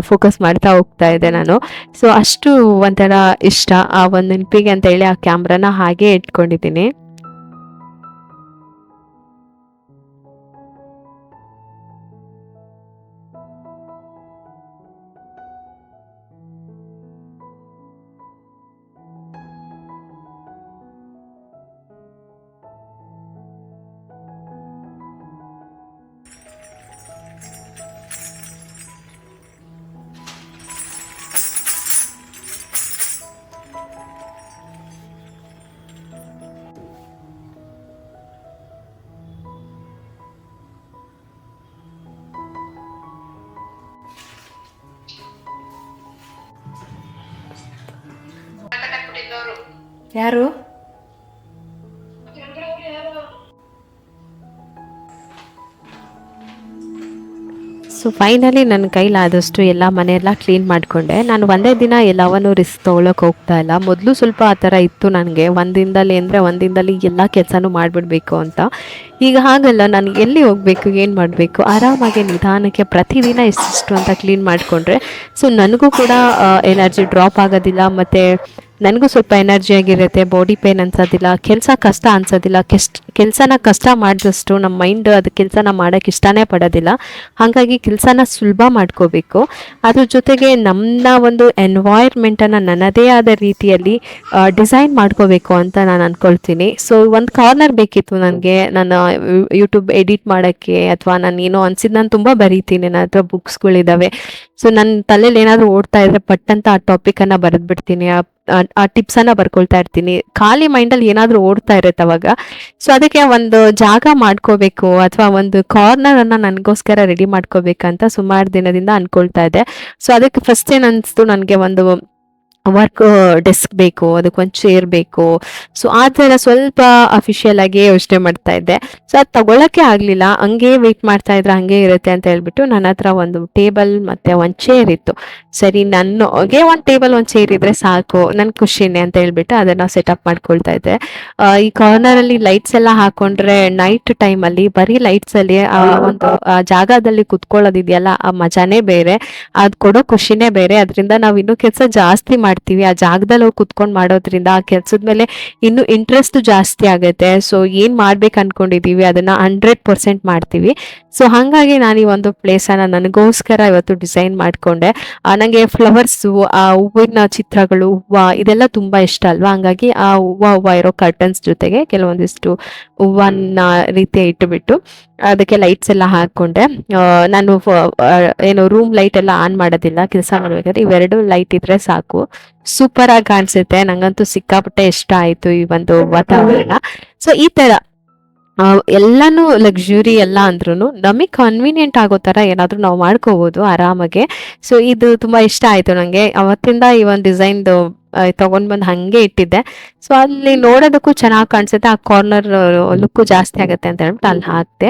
ಫೋಕಸ್ ಮಾಡ್ತಾ ಹೋಗ್ತಾ ಇದ್ದೆ ನಾನು. ಸೊ ಅಷ್ಟು ಒಂಥರ ಇಷ್ಟ ಆ ಒಂದು ನೆನಪಿಗೆ ಅಂತ ಹೇಳಿ ಆ ಕ್ಯಾಮ್ರಾನ ಹಾಗೆ ಇಟ್ಕೊಂಡಿದ್ದೀನಿ. ಯಾರು? ಸೊ ಫೈನಲಿ ನನ್ನ ಕೈಲಾದಷ್ಟು ಎಲ್ಲ ಮನೆಯೆಲ್ಲ ಕ್ಲೀನ್ ಮಾಡಿಕೊಂಡೆ. ನಾನು ಒಂದೇ ದಿನ ಎಲ್ಲವನ್ನೂ ರಿಸ್ಕ್ ತೊಗೊಳಕ್ಕೆ ಹೋಗ್ತಾ ಇಲ್ಲ. ಮೊದಲು ಸ್ವಲ್ಪ ಆ ಥರ ಇತ್ತು ನನಗೆ, ಒಂದಿನದಲ್ಲಿ ಅಂದರೆ ಒಂದಿನದಲ್ಲಿ ಎಲ್ಲ ಕೆಲಸನೂ ಮಾಡಿಬಿಡ್ಬೇಕು ಅಂತ. ಈಗ ಹಾಗಲ್ಲ, ನಾನು ಎಲ್ಲಿ ಹೋಗಬೇಕು, ಏನು ಮಾಡಬೇಕು, ಆರಾಮಾಗಿ ನಿಧಾನಕ್ಕೆ ಪ್ರತಿದಿನ ಇಷ್ಟಿಷ್ಟು ಅಂತ ಕ್ಲೀನ್ ಮಾಡಿಕೊಂಡ್ರೆ ಸೊ ನನಗೂ ಕೂಡ ಎನರ್ಜಿ ಡ್ರಾಪ್ ಆಗೋದಿಲ್ಲ, ಮತ್ತು ನನಗೂ ಸ್ವಲ್ಪ ಎನರ್ಜಿಯಾಗಿರುತ್ತೆ, ಬಾಡಿ ಪೇನ್ ಅನ್ಸೋದಿಲ್ಲ, ಕೆಲಸ ಕಷ್ಟ ಅನ್ಸೋದಿಲ್ಲ. ಕೆಲಸನ ಕಷ್ಟ ಮಾಡಿದಷ್ಟು ನಮ್ಮ ಮೈಂಡ್ ಅದು ಕೆಲಸನ ಮಾಡೋಕ್ಕೆ ಇಷ್ಟನೇ ಪಡೋದಿಲ್ಲ. ಹಾಗಾಗಿ ಕೆಲಸನ ಸುಲಭ ಮಾಡ್ಕೋಬೇಕು. ಅದ್ರ ಜೊತೆಗೆ ನಮ್ಮ ಒಂದು ಎನ್ವೈರ್ಮೆಂಟನ್ನು ನನ್ನದೇ ಆದ ರೀತಿಯಲ್ಲಿ ಡಿಸೈನ್ ಮಾಡ್ಕೋಬೇಕು ಅಂತ ನಾನು ಅಂದ್ಕೊಳ್ತೀನಿ. ಸೊ ಒಂದು ಕಾರ್ನರ್ ಬೇಕಿತ್ತು ನನಗೆ, ನನ್ನ ಯೂಟ್ಯೂಬ್ ಎಡಿಟ್ ಮಾಡೋಕ್ಕೆ, ಅಥವಾ ನಾನು ಏನೋ ಅನ್ಸಿದ್ದು ನಾನು ತುಂಬ ಬರೀತೀನಿ, ನನ್ನ ಹತ್ರ ಬುಕ್ಸ್ಗಳಿದ್ದಾವೆ. ಸೊ ನನ್ನ ತಲೆಯಲ್ಲಿ ಏನಾದರೂ ಓಡ್ತಾ ಇದ್ರೆ ಪಟ್ಟಂತ ಆ ಟಾಪಿಕನ್ನು ಬರೆದ್ಬಿಡ್ತೀನಿ, ಆ ಟಿಪ್ಸನ್ನು ಬರ್ಕೊಳ್ತಾ ಇರ್ತೀನಿ. ಖಾಲಿ ಮೈಂಡಲ್ಲಿ ಏನಾದರೂ ಓಡ್ತಾ ಇರುತ್ತೆ ಅವಾಗ. ಸೊ ಅದಕ್ಕೆ ಒಂದು ಜಾಗ ಮಾಡ್ಕೋಬೇಕು, ಅಥವಾ ಒಂದು ಕಾರ್ನರನ್ನು ನನಗೋಸ್ಕರ ರೆಡಿ ಮಾಡ್ಕೋಬೇಕಂತ ಸುಮಾರು ದಿನದಿಂದ ಅಂದ್ಕೊಳ್ತಾ ಇದ್ದೆ. ಸೊ ಅದಕ್ಕೆ ಫಸ್ಟ್ ಏನು ಅನಿಸ್ತು, ನನಗೆ ಒಂದು ವರ್ಕ್ ಡೆಸ್ಕ್ ಬೇಕು, ಅದಕ್ಕೊಂದು ಚೇರ್ ಬೇಕು. ಸೊ ಆ ಥರ ಸ್ವಲ್ಪ ಅಫಿಷಿಯಲ್ ಆಗಿ ಯೋಚನೆ ಮಾಡ್ತಾ ಇದ್ದೆ. ಸೊ ಅದು ತಗೊಳಕ್ಕೆ ಆಗಲಿಲ್ಲ, ಹಂಗೆ ವೆಯ್ಟ್ ಮಾಡ್ತಾ ಇದ್ರೆ ಹಂಗೆ ಇರುತ್ತೆ ಅಂತ ಹೇಳ್ಬಿಟ್ಟು ನನ್ನ ಹತ್ರ ಒಂದು ಟೇಬಲ್ ಮತ್ತು ಒಂದು ಚೇರ್ ಇತ್ತು. ಸರಿ, ನನಗೆ ಒಂದು ಟೇಬಲ್ ಒಂದು ಚೇರ್ ಇದ್ರೆ ಸಾಕು, ನನ್ನ ಖುಷಿನೇ ಅಂತ ಹೇಳ್ಬಿಟ್ಟು ಅದನ್ನು ಸೆಟಪ್ ಮಾಡ್ಕೊಳ್ತಾ ಇದ್ದೆ. ಈ ಕಾರ್ನರಲ್ಲಿ ಲೈಟ್ಸ್ ಎಲ್ಲ ಹಾಕೊಂಡ್ರೆ ನೈಟ್ ಟೈಮಲ್ಲಿ ಬರೀ ಲೈಟ್ಸಲ್ಲಿ ಆ ಒಂದು ಜಾಗದಲ್ಲಿ ಕುತ್ಕೊಳ್ಳೋದಿದೆಯಲ್ಲ, ಆ ಮಜಾನೇ ಬೇರೆ, ಅದು ಕೊಡೋ ಖುಷಿನೇ ಬೇರೆ. ಅದರಿಂದ ನಾವು ಇನ್ನೂ ಕೆಲಸ ಜಾಸ್ತಿ ಮಾಡ್ತೀವಿ. ಆ ಜಾಗದಲ್ಲಿ ಹೋಗಿ ಕುತ್ಕೊಂಡು ಮಾಡೋದ್ರಿಂದ ಆ ಕೆಲಸದ ಮೇಲೆ ಇನ್ನೂ ಇಂಟ್ರೆಸ್ಟ್ ಜಾಸ್ತಿ ಆಗುತ್ತೆ. ಸೊ ಏನು ಮಾಡ್ಬೇಕು ಅನ್ಕೊಂಡಿದೀವಿ ಅದನ್ನ 100% ಮಾಡ್ತೀವಿ. ಸೊ ಹಾಗಾಗಿ ನಾನು ಈ ಒಂದು ಪ್ಲೇಸನ್ನು ನನಗೋಸ್ಕರ ಇವತ್ತು ಡಿಸೈನ್ ಮಾಡಿಕೊಂಡೆ. ನನಗೆ ಫ್ಲವರ್ಸು, ಆ ಹೂವಿನ ಚಿತ್ರಗಳು, ಹೂವು ಇದೆಲ್ಲ ತುಂಬ ಇಷ್ಟ ಅಲ್ವಾ. ಹಂಗಾಗಿ ಆ ಹೂವು ಇರೋ ಕರ್ಟನ್ಸ್ ಜೊತೆಗೆ ಕೆಲವೊಂದಿಷ್ಟು ಹೂವನ್ನ ರೀತಿ ಇಟ್ಟುಬಿಟ್ಟು ಅದಕ್ಕೆ ಲೈಟ್ಸ್ ಎಲ್ಲ ಹಾಕ್ಕೊಂಡೆ. ನಾನು ಏನು ರೂಮ್ ಲೈಟ್ ಎಲ್ಲ ಆನ್ ಮಾಡೋದಿಲ್ಲ ಕೆಲಸ ಮಾಡ್ಬೇಕಾದ್ರೆ, ಇವೆರಡು ಲೈಟ್ ಇದ್ರೆ ಸಾಕು, ಸೂಪರ್ ಆಗಿ ಕಾಣಿಸುತ್ತೆ. ನಂಗಂತೂ ಸಿಕ್ಕಾಪಟ್ಟೆ ಇಷ್ಟ ಆಯ್ತು ಈ ಒಂದು ವಾತಾವರಣ. ಸೊ ಈ ತರ ಎಲ್ಲಾನು ಲಕ್ಸುರಿ ಎಲ್ಲ ಅಂದ್ರೂ ನಮಗೆ ಕನ್ವೀನಿಯಂಟ್ ಆಗೋ ತರ ಏನಾದ್ರು ನಾವು ಮಾಡ್ಕೋಬಹುದು ಆರಾಮಾಗೆ. ಸೊ ಇದು ತುಂಬಾ ಇಷ್ಟ ಆಯ್ತು ನಂಗೆ. ಅವತ್ತಿಂದ ಈ ಒಂದು ಡಿಸೈನ್ದು ತಗೊಂಡ್ ಬಂದು ಹಂಗೆ ಇಟ್ಟಿದ್ದೆ. ಸೊ ಅಲ್ಲಿ ನೋಡೋದಕ್ಕೂ ಚೆನ್ನಾಗಿ ಕಾಣಿಸುತ್ತೆ, ಆ ಕಾರ್ನರ್ ಲುಕ್ಕು ಜಾಸ್ತಿ ಆಗುತ್ತೆ ಅಂತ ಹೇಳ್ಬಿಟ್ಟು ಅಲ್ಲಿ ಹಾಕ್ದೆ.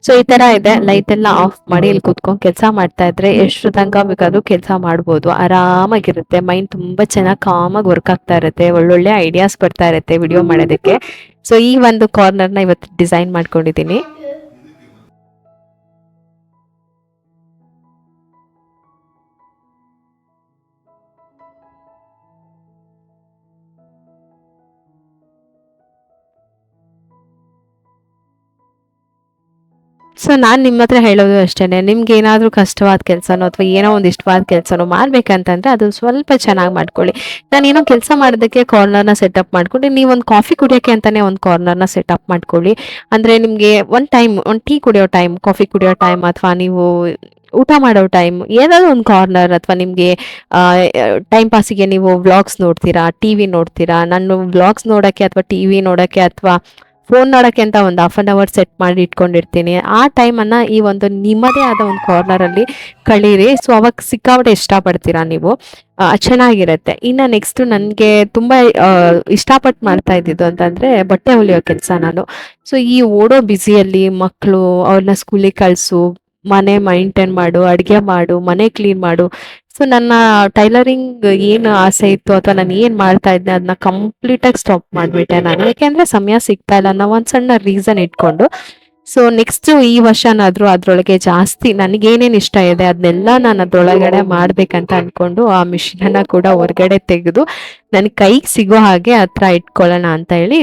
ಸೊ ಈ ತರ ಇದೆ, ಲೈಟ್ ಎಲ್ಲ ಆಫ್ ಮಾಡಿ ಇಲ್ಲಿ ಕುತ್ಕೊಂಡು ಕೆಲಸ ಮಾಡ್ತಾ ಇದ್ರೆ ಎಷ್ಟು ತನಕ ಬೇಕಾದ್ರೂ ಕೆಲಸ ಮಾಡ್ಬೋದು, ಆರಾಮಾಗಿರುತ್ತೆ. ಮೈಂಡ್ ತುಂಬಾ ಚೆನ್ನಾಗಿ ಕಾಮಾಗಿ ವರ್ಕ್ ಆಗ್ತಾ ಇರುತ್ತೆ, ಒಳ್ಳೊಳ್ಳೆ ಐಡಿಯಾಸ್ ಬರ್ತಾ ಇರುತ್ತೆ ವಿಡಿಯೋ ಮಾಡೋದಕ್ಕೆ. ಸೊ ಈ ಒಂದು ಕಾರ್ನರ್ನ ಇವತ್ತು ಡಿಸೈನ್ ಮಾಡ್ಕೊಂಡಿದ್ದೀನಿ. ಸೊ ನಾನು ನಿಮ್ಮ ಹತ್ರ ಹೇಳೋದು ಅಷ್ಟೇನೆ, ನಿಮ್ಗೆ ಏನಾದರೂ ಕಷ್ಟವಾದ ಕೆಲಸನೋ ಅಥವಾ ಏನೋ ಒಂದು ಇಷ್ಟವಾದ ಕೆಲಸನೋ ಮಾಡ್ಬೇಕಂತಂದ್ರೆ ಅದು ಸ್ವಲ್ಪ ಚೆನ್ನಾಗಿ ಮಾಡ್ಕೊಳ್ಳಿ. ನಾನೇನೋ ಕೆಲಸ ಮಾಡೋದಕ್ಕೆ ಕಾರ್ನರ್ನ ಸೆಟಪ್ ಮಾಡ್ಕೊಂಡು, ನೀವೊಂದು ಕಾಫಿ ಕುಡಿಯೋಕ್ಕೆ ಅಂತಾನೆ ಒಂದು ಕಾರ್ನರ್ನ ಸೆಟಪ್ ಮಾಡ್ಕೊಳ್ಳಿ. ಅಂದರೆ ನಿಮಗೆ ಒಂದು ಟೈಮ್, ಒಂದು ಟೀ ಕುಡಿಯೋ ಟೈಮ್, ಕಾಫಿ ಕುಡಿಯೋ ಟೈಮ್, ಅಥವಾ ನೀವು ಊಟ ಮಾಡೋ ಟೈಮ್, ಏನಾದರೂ ಒಂದು ಕಾರ್ನರ್, ಅಥವಾ ನಿಮಗೆ ಟೈಮ್ ಪಾಸಿಗೆ ನೀವು ವ್ಲಾಗ್ಸ್ ನೋಡ್ತೀರಾ, ಟಿ ವಿ ನೋಡ್ತೀರಾ. ನಾನು ವ್ಲಾಗ್ಸ್ ನೋಡೋಕ್ಕೆ ಅಥವಾ ಟಿ ವಿ ನೋಡೋಕ್ಕೆ ಅಥವಾ ಫೋನ್ ನೋಡೋಕ್ಕೆ ಅಂತ ಒಂದು ಹಾಫ್ ಆನ್ ಅವರ್ ಸೆಟ್ ಮಾಡಿ ಇಟ್ಕೊಂಡಿರ್ತೀನಿ. ಆ ಟೈಮನ್ನು ಈ ಒಂದು ನಿಮ್ಮದೇ ಆದ ಒಂದು ಕಾರ್ನರಲ್ಲಿ ಕಳೀರಿ. ಸೊ ಅವಾಗ ಸಿಕ್ಕಾಪಟ್ಟೆ ಇಷ್ಟಪಡ್ತೀರಾ ನೀವು. ಚೆನ್ನಾಗಿರುತ್ತೆ. ಇನ್ನು ನೆಕ್ಸ್ಟು ನನಗೆ ತುಂಬ ಇಷ್ಟಪಟ್ಟು ಮಾಡ್ತಾ ಇದ್ದಿದ್ದು ಅಂತಂದರೆ ಬಟ್ಟೆ ಹೊಲಿಯೋ ಕೆಲಸ ನಾನು. ಸೊ ಈ ಓಡೋ ಬ್ಯುಸಿಯಲ್ಲಿ ಮಕ್ಕಳು, ಅವ್ರನ್ನ ಸ್ಕೂಲಿಗೆ ಕಳಿಸು, ಮನೆ ಮೈಂಟೈನ್ ಮಾಡು, ಅಡುಗೆ ಮಾಡು, ಮನೆ ಕ್ಲೀನ್ ಮಾಡು. ಸೊ ನನ್ನ ಟೈಲರಿಂಗ್ ಏನು ಆಸೆ ಇತ್ತು ಅಥವಾ ನಾನು ಏನು ಮಾಡ್ತಾ ಇದ್ದೆ ಅದನ್ನ ಕಂಪ್ಲೀಟಾಗಿ ಸ್ಟಾಪ್ ಮಾಡಿಬಿಟ್ಟೆ ನಾನು. ಯಾಕೆಂದರೆ ಸಮಯ ಸಿಗ್ತಾ ಇಲ್ಲ ಅನ್ನೋ ಒಂದು ಸಣ್ಣ ರೀಸನ್ ಇಟ್ಕೊಂಡು. ಸೊ ನೆಕ್ಸ್ಟು ಈ ವರ್ಷನಾದರೂ ಅದರೊಳಗೆ ಜಾಸ್ತಿ ನನಗೇನೇನು ಇಷ್ಟ ಇದೆ ಅದನ್ನೆಲ್ಲ ನಾನು ಅದರೊಳಗಡೆ ಮಾಡಬೇಕಂತ ಅಂದ್ಕೊಂಡು ಆ ಮಿಷಿನನ್ನು ಕೂಡ ಹೊರಗಡೆ ತೆಗೆದು ನನಗೆ ಕೈಗೆ ಸಿಗೋ ಹಾಗೆ ಹತ್ರ ಇಟ್ಕೊಳ್ಳೋಣ ಅಂತ ಹೇಳಿ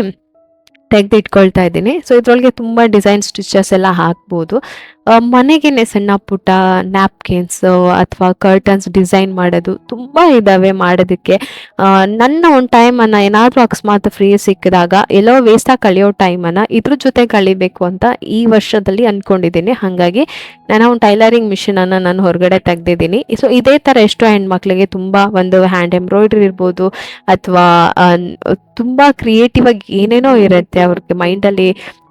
ತೆಗೆದು ಇಟ್ಕೊಳ್ತಾ ಇದ್ದೀನಿ. ಸೊ ಇದರೊಳಗೆ ತುಂಬ ಡಿಸೈನ್ ಸ್ಟಿಚಸ್ ಎಲ್ಲ ಹಾಕ್ಬೋದು. ಮನೆಗೇನೆ ಸಣ್ಣ ಪುಟ್ಟ ನ್ಯಾಪ್ಕಿನ್ಸು ಅಥವಾ ಕರ್ಟನ್ಸ್ ಡಿಸೈನ್ ಮಾಡೋದು ತುಂಬ ಇದ್ದಾವೆ ಮಾಡೋದಕ್ಕೆ. ನನ್ನ ಒಂದು ಟೈಮನ್ನು ಏನಾದರೂ ಅಕಸ್ಮಾತ್ ಫ್ರೀ ಸಿಕ್ಕಿದಾಗ ಎಲ್ಲೋ ವೇಸ್ಟಾಗಿ ಕಳೆಯೋ ಟೈಮನ್ನು ಇದ್ರ ಜೊತೆ ಕಳಿಬೇಕು ಅಂತ ಈ ವರ್ಷದಲ್ಲಿ ಅಂದ್ಕೊಂಡಿದ್ದೀನಿ. ಹಾಗಾಗಿ ನಾನು ಒಂದು ಟೈಲರಿಂಗ್ ಮಿಷಿನನ್ನು ನಾನು ಹೊರಗಡೆ ತೆಗ್ದಿದ್ದೀನಿ. ಸೊ ಇದೇ ಥರ ಎಷ್ಟೋ ಹೆಣ್ಮಕ್ಳಿಗೆ ತುಂಬ ಒಂದು ಹ್ಯಾಂಡ್ ಎಂಬ್ರಾಯ್ಡ್ರಿ ಇರ್ಬೋದು ಅಥವಾ ತುಂಬ ಕ್ರಿಯೇಟಿವ್ ಆಗಿ ಏನೇನೋ ಇರುತ್ತೆ ಅವ್ರಿಗೆ ಮೈಂಡಲ್ಲಿ,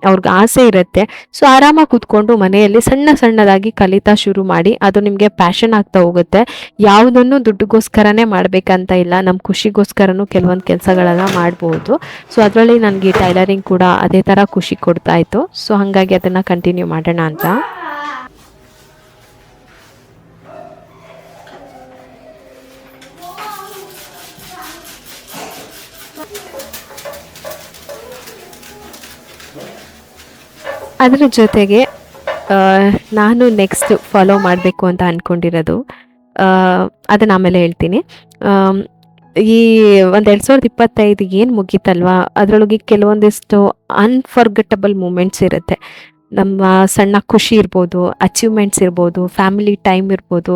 ಅವ್ರಿಗೆ ಆಸೆ ಇರುತ್ತೆ. ಸೊ ಆರಾಮಾಗಿ ಕೂತ್ಕೊಂಡು ಮನೆಯಲ್ಲಿ ಸಣ್ಣ ಸಣ್ಣದಾಗಿ ಕಲಿತಾ ಶುರು ಮಾಡಿ, ಅದು ನಿಮಗೆ ಪ್ಯಾಷನ್ ಆಗ್ತಾ ಹೋಗುತ್ತೆ. ಯಾವುದನ್ನು ದುಡ್ಡಿಗೋಸ್ಕರನೇ ಮಾಡಬೇಕಂತ ಇಲ್ಲ, ನಮ್ಮ ಖುಷಿಗೋಸ್ಕರನೂ ಕೆಲವೊಂದು ಕೆಲಸಗಳನ್ನು ಮಾಡ್ಬೋದು. ಸೊ ಅದರಲ್ಲಿ ನನಗೆ ಟೈಲರಿಂಗ್ ಕೂಡ ಅದೇ ಥರ ಖುಷಿ ಕೊಡ್ತಾ ಇತ್ತು. ಸೊ ಹಾಗಾಗಿ ಅದನ್ನು ಕಂಟಿನ್ಯೂ ಮಾಡೋಣ ಅಂತ. ಅದರ ಜೊತೆಗೆ ನಾನು ನೆಕ್ಸ್ಟ್ ಫಾಲೋ ಮಾಡಬೇಕು ಅಂತ ಅಂದ್ಕೊಂಡಿರೋದು, ಅದನ್ನು ಆಮೇಲೆ ಹೇಳ್ತೀನಿ. ಈ ಒಂದು 2025 ಏನು ಮುಗೀತಲ್ವಾ, ಅದರೊಳಗೆ ಕೆಲವೊಂದಿಷ್ಟು ಅನ್ಫರ್ಗೆಟಬಲ್ ಮೂಮೆಂಟ್ಸ್ ಇರುತ್ತೆ. ನಮ್ಮ ಸಣ್ಣ ಖುಷಿ ಇರ್ಬೋದು, ಅಚೀವ್ಮೆಂಟ್ಸ್ ಇರ್ಬೋದು, ಫ್ಯಾಮಿಲಿ ಟೈಮ್ ಇರ್ಬೋದು.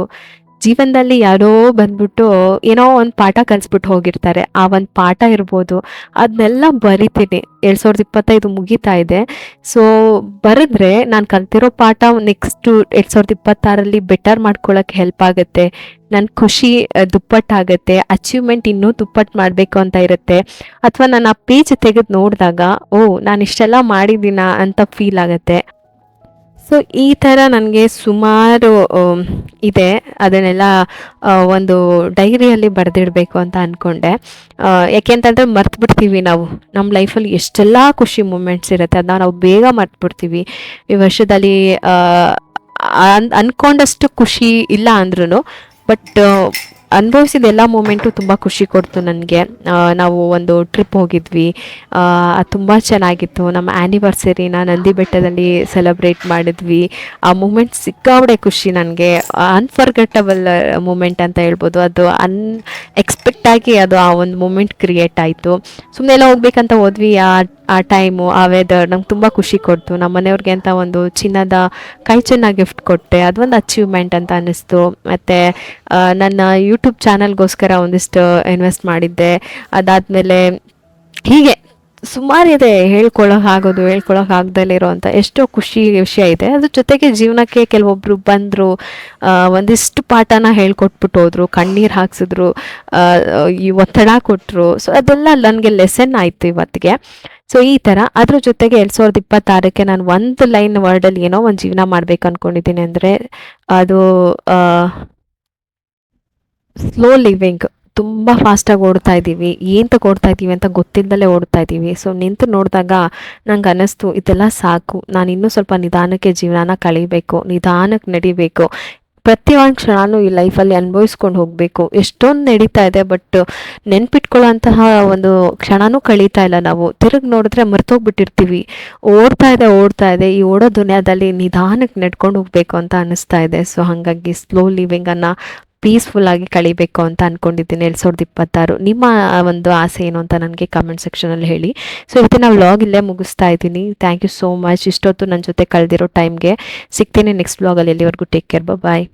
ಜೀವನದಲ್ಲಿ ಯಾರೋ ಬಂದ್ಬಿಟ್ಟು ಏನೋ ಒಂದು ಪಾಠ ಕಲಿಸ್ಬಿಟ್ಟು ಹೋಗಿರ್ತಾರೆ. ಆ ಒಂದು ಪಾಠ ಇರ್ಬೋದು, ಅದನ್ನೆಲ್ಲ ಬರಿತೀನಿ. 2025 ಮುಗೀತಾ ಇದೆ. ಸೊ ಬರೆದ್ರೆ ನಾನು ಕಲ್ತಿರೋ ಪಾಠ ನೆಕ್ಸ್ಟು 2026ರಲ್ಲಿ ಬೆಟರ್ ಮಾಡ್ಕೊಳ್ಳೋಕ್ಕೆ ಹೆಲ್ಪ್ ಆಗುತ್ತೆ. ನನ್ನ ಖುಷಿ ದುಪ್ಪಟ್ಟಾಗುತ್ತೆ, ಅಚೀವ್ಮೆಂಟ್ ಇನ್ನೂ ದುಪ್ಪಟ್ಟು ಮಾಡಬೇಕು ಅಂತ ಇರುತ್ತೆ. ಅಥವಾ ನಾನು ಆ ಪೇಜ್ ತೆಗೆದು ನೋಡಿದಾಗ ನಾನು ಇಷ್ಟೆಲ್ಲ ಮಾಡಿದ್ದೀನ ಅಂತ ಫೀಲ್ ಆಗುತ್ತೆ. ಸೊ ಈ ಥರ ನನಗೆ ಸುಮಾರು ಇದೆ. ಅದನ್ನೆಲ್ಲ ಒಂದು ಡೈರಿಯಲ್ಲಿ ಬರೆದಿಡಬೇಕು ಅಂತ ಅಂದ್ಕೊಂಡೆ. ಯಾಕೆಂತಂದರೆ ಮರ್ತುಬಿಡ್ತೀವಿ ನಾವು. ನಮ್ಮ ಲೈಫಲ್ಲಿ ಎಷ್ಟೆಲ್ಲ ಖುಷಿ ಮೂಮೆಂಟ್ಸ್ ಇರುತ್ತೆ, ಅದನ್ನ ನಾವು ಬೇಗ ಮರ್ತುಬಿಡ್ತೀವಿ. ಈ ವರ್ಷದಲ್ಲಿ ಅಂದ್ಕೊಂಡಷ್ಟು ಖುಷಿ ಇಲ್ಲ ಅಂದ್ರೂ, ಬಟ್ ಅನುಭವಿಸಿದ ಎಲ್ಲ ಮೂಮೆಂಟು ತುಂಬ ಖುಷಿ ಕೊಡ್ತು ನನಗೆ. ನಾವು ಒಂದು ಟ್ರಿಪ್ ಹೋಗಿದ್ವಿ, ಅದು ತುಂಬ ಚೆನ್ನಾಗಿತ್ತು. ನಮ್ಮ ಆ್ಯನಿವರ್ಸರಿನ ನಂದಿ ಬೆಟ್ಟದಲ್ಲಿ ಸೆಲೆಬ್ರೇಟ್ ಮಾಡಿದ್ವಿ. ಆ ಮೂಮೆಂಟ್ ಸಿಕ್ಕಾಬಡೆ ಖುಷಿ ನನಗೆ. ಅನ್ಫರ್ಗೆಟಬಲ್ ಮೂಮೆಂಟ್ ಅಂತ ಹೇಳ್ಬೋದು. ಅದು ಎಕ್ಸ್ಪೆಕ್ಟಾಗಿ ಅದು ಆ ಒಂದು ಮೂಮೆಂಟ್ ಕ್ರಿಯೇಟ್ ಆಯಿತು. ಸುಮ್ಮನೆ ಎಲ್ಲ ಹೋಗ್ಬೇಕಂತ ಹೋದ್ವಿ. ಆ ಟೈಮು, ಆ ವೆದರ್ ನಂಗೆ ತುಂಬ ಖುಷಿ ಕೊಡ್ತು. ನಮ್ಮ ಮನೆಯವ್ರಿಗೆ ಅಂತ ಒಂದು ಚಿನ್ನದ ಕೈ ಚಿನ್ನ ಗಿಫ್ಟ್ ಕೊಟ್ಟೆ, ಅದೊಂದು ಅಚೀವ್ಮೆಂಟ್ ಅಂತ ಅನ್ನಿಸ್ತು. ಮತ್ತು ನನ್ನ ಯೂಟ್ಯೂಬ್ ಚಾನಲ್ಗೋಸ್ಕರ ಒಂದಿಷ್ಟು ಇನ್ವೆಸ್ಟ್ ಮಾಡಿದ್ದೆ. ಅದಾದಮೇಲೆ ಹೀಗೆ ಸುಮಾರಿದೆ, ಹೇಳ್ಕೊಳಕ್ಕೆ ಆಗದಲ್ಲೇ ಇರೋವಂಥ ಎಷ್ಟೋ ಖುಷಿ ವಿಷಯ ಇದೆ. ಅದ್ರ ಜೊತೆಗೆ ಜೀವನಕ್ಕೆ ಕೆಲವೊಬ್ಬರು ಬಂದರು, ಒಂದಿಷ್ಟು ಪಾಠನ ಹೇಳ್ಕೊಟ್ಬಿಟ್ಟು ಹೋದರು, ಕಣ್ಣೀರು ಹಾಕ್ಸಿದ್ರು, ಈ ಒತ್ತಡ ಕೊಟ್ಟರು. ಸೊ ಅದೆಲ್ಲ ನನಗೆ ಲೆಸನ್ ಆಯಿತು ಇವತ್ತಿಗೆ. ಸೊ ಈ ಥರ ಅದ್ರ ಜೊತೆಗೆ 2026ಕ್ಕೆ ನಾನು ಒಂದು ಲೈನ್ ವರ್ಡಲ್ಲಿ ಏನೋ ಒಂದು ಜೀವನ ಮಾಡ್ಬೇಕು ಅಂದ್ಕೊಂಡಿದ್ದೀನಿ. ಅಂದರೆ ಅದು ಸ್ಲೋ ಲಿವಿಂಗ್. ತುಂಬ ಫಾಸ್ಟಾಗಿ ಓಡ್ತಾ ಇದ್ದೀವಿ, ಏನಂತ ಓಡ್ತಾ ಇದ್ದೀವಿ ಅಂತ ಗೊತ್ತಿಲ್ಲದಲ್ಲೇ ಓಡ್ತಾ ಇದ್ದೀವಿ. ಸೊ ನಿಂತು ನೋಡಿದಾಗ ನಂಗೆ ಅನ್ನಿಸ್ತು, ಇದೆಲ್ಲ ಸಾಕು, ನಾನು ಇನ್ನೂ ಸ್ವಲ್ಪ ನಿಧಾನಕ್ಕೆ ಜೀವನನ ಕಳೀಬೇಕು, ನಿಧಾನಕ್ಕೆ ನಡಿಬೇಕು. ಪ್ರತಿಯೊಂದು ಕ್ಷಣನೂ ಈ ಲೈಫಲ್ಲಿ ಅನುಭವಿಸ್ಕೊಂಡು ಹೋಗಬೇಕು. ಎಷ್ಟೊಂದು ನಡೀತಾ ಇದೆ, ಬಟ್ ನೆನ್ಪಿಟ್ಕೊಳ್ಳೋಂತಹ ಒಂದು ಕ್ಷಣನೂ ಕಳೀತಾ ಇಲ್ಲ. ನಾವು ತಿರುಗಿ ನೋಡಿದ್ರೆ ಮರ್ತೋಗ್ಬಿಟ್ಟಿರ್ತೀವಿ. ಓಡ್ತಾ ಇದೆ. ಈ ಓಡೋ ದುನಿಯಾದಲ್ಲಿ ನಿಧಾನಕ್ಕೆ ನಡ್ಕೊಂಡು ಹೋಗಬೇಕು ಅಂತ ಅನ್ನಿಸ್ತಾ ಇದೆ. ಸೊ ಹಾಗಾಗಿ ಸ್ಲೋ ಲಿವಿಂಗನ್ನು ಪೀಸ್ಫುಲ್ಲಾಗಿ ಕಳಿಬೇಕು ಅಂತ ಅಂದ್ಕೊಂಡಿದ್ದೀನಿ 2026. ನಿಮ್ಮ ಒಂದು ಆಸೆ ಏನು ಅಂತ ನನಗೆ ಕಮೆಂಟ್ ಸೆಕ್ಷನಲ್ಲಿ ಹೇಳಿ. ಸೊ ಇವತ್ತಿನ ವ್ಲಾಗ್ ಇಲ್ಲೇ ಮುಗಿಸ್ತಾ ಇದ್ದೀನಿ. Thank you so much. ಇಷ್ಟೊತ್ತು ನನ್ನ ಜೊತೆ ಕಳೆದಿರೋ ಟೈಮ್ಗೆ. ಸಿಗ್ತೀನಿ ನೆಕ್ಸ್ಟ್ ವ್ಲಾಗಲ್ಲಿ. ಎಲ್ಲಿವರೆಗೂ ಟೇಕ್ ಕೇರ್, ಬಾಯ್.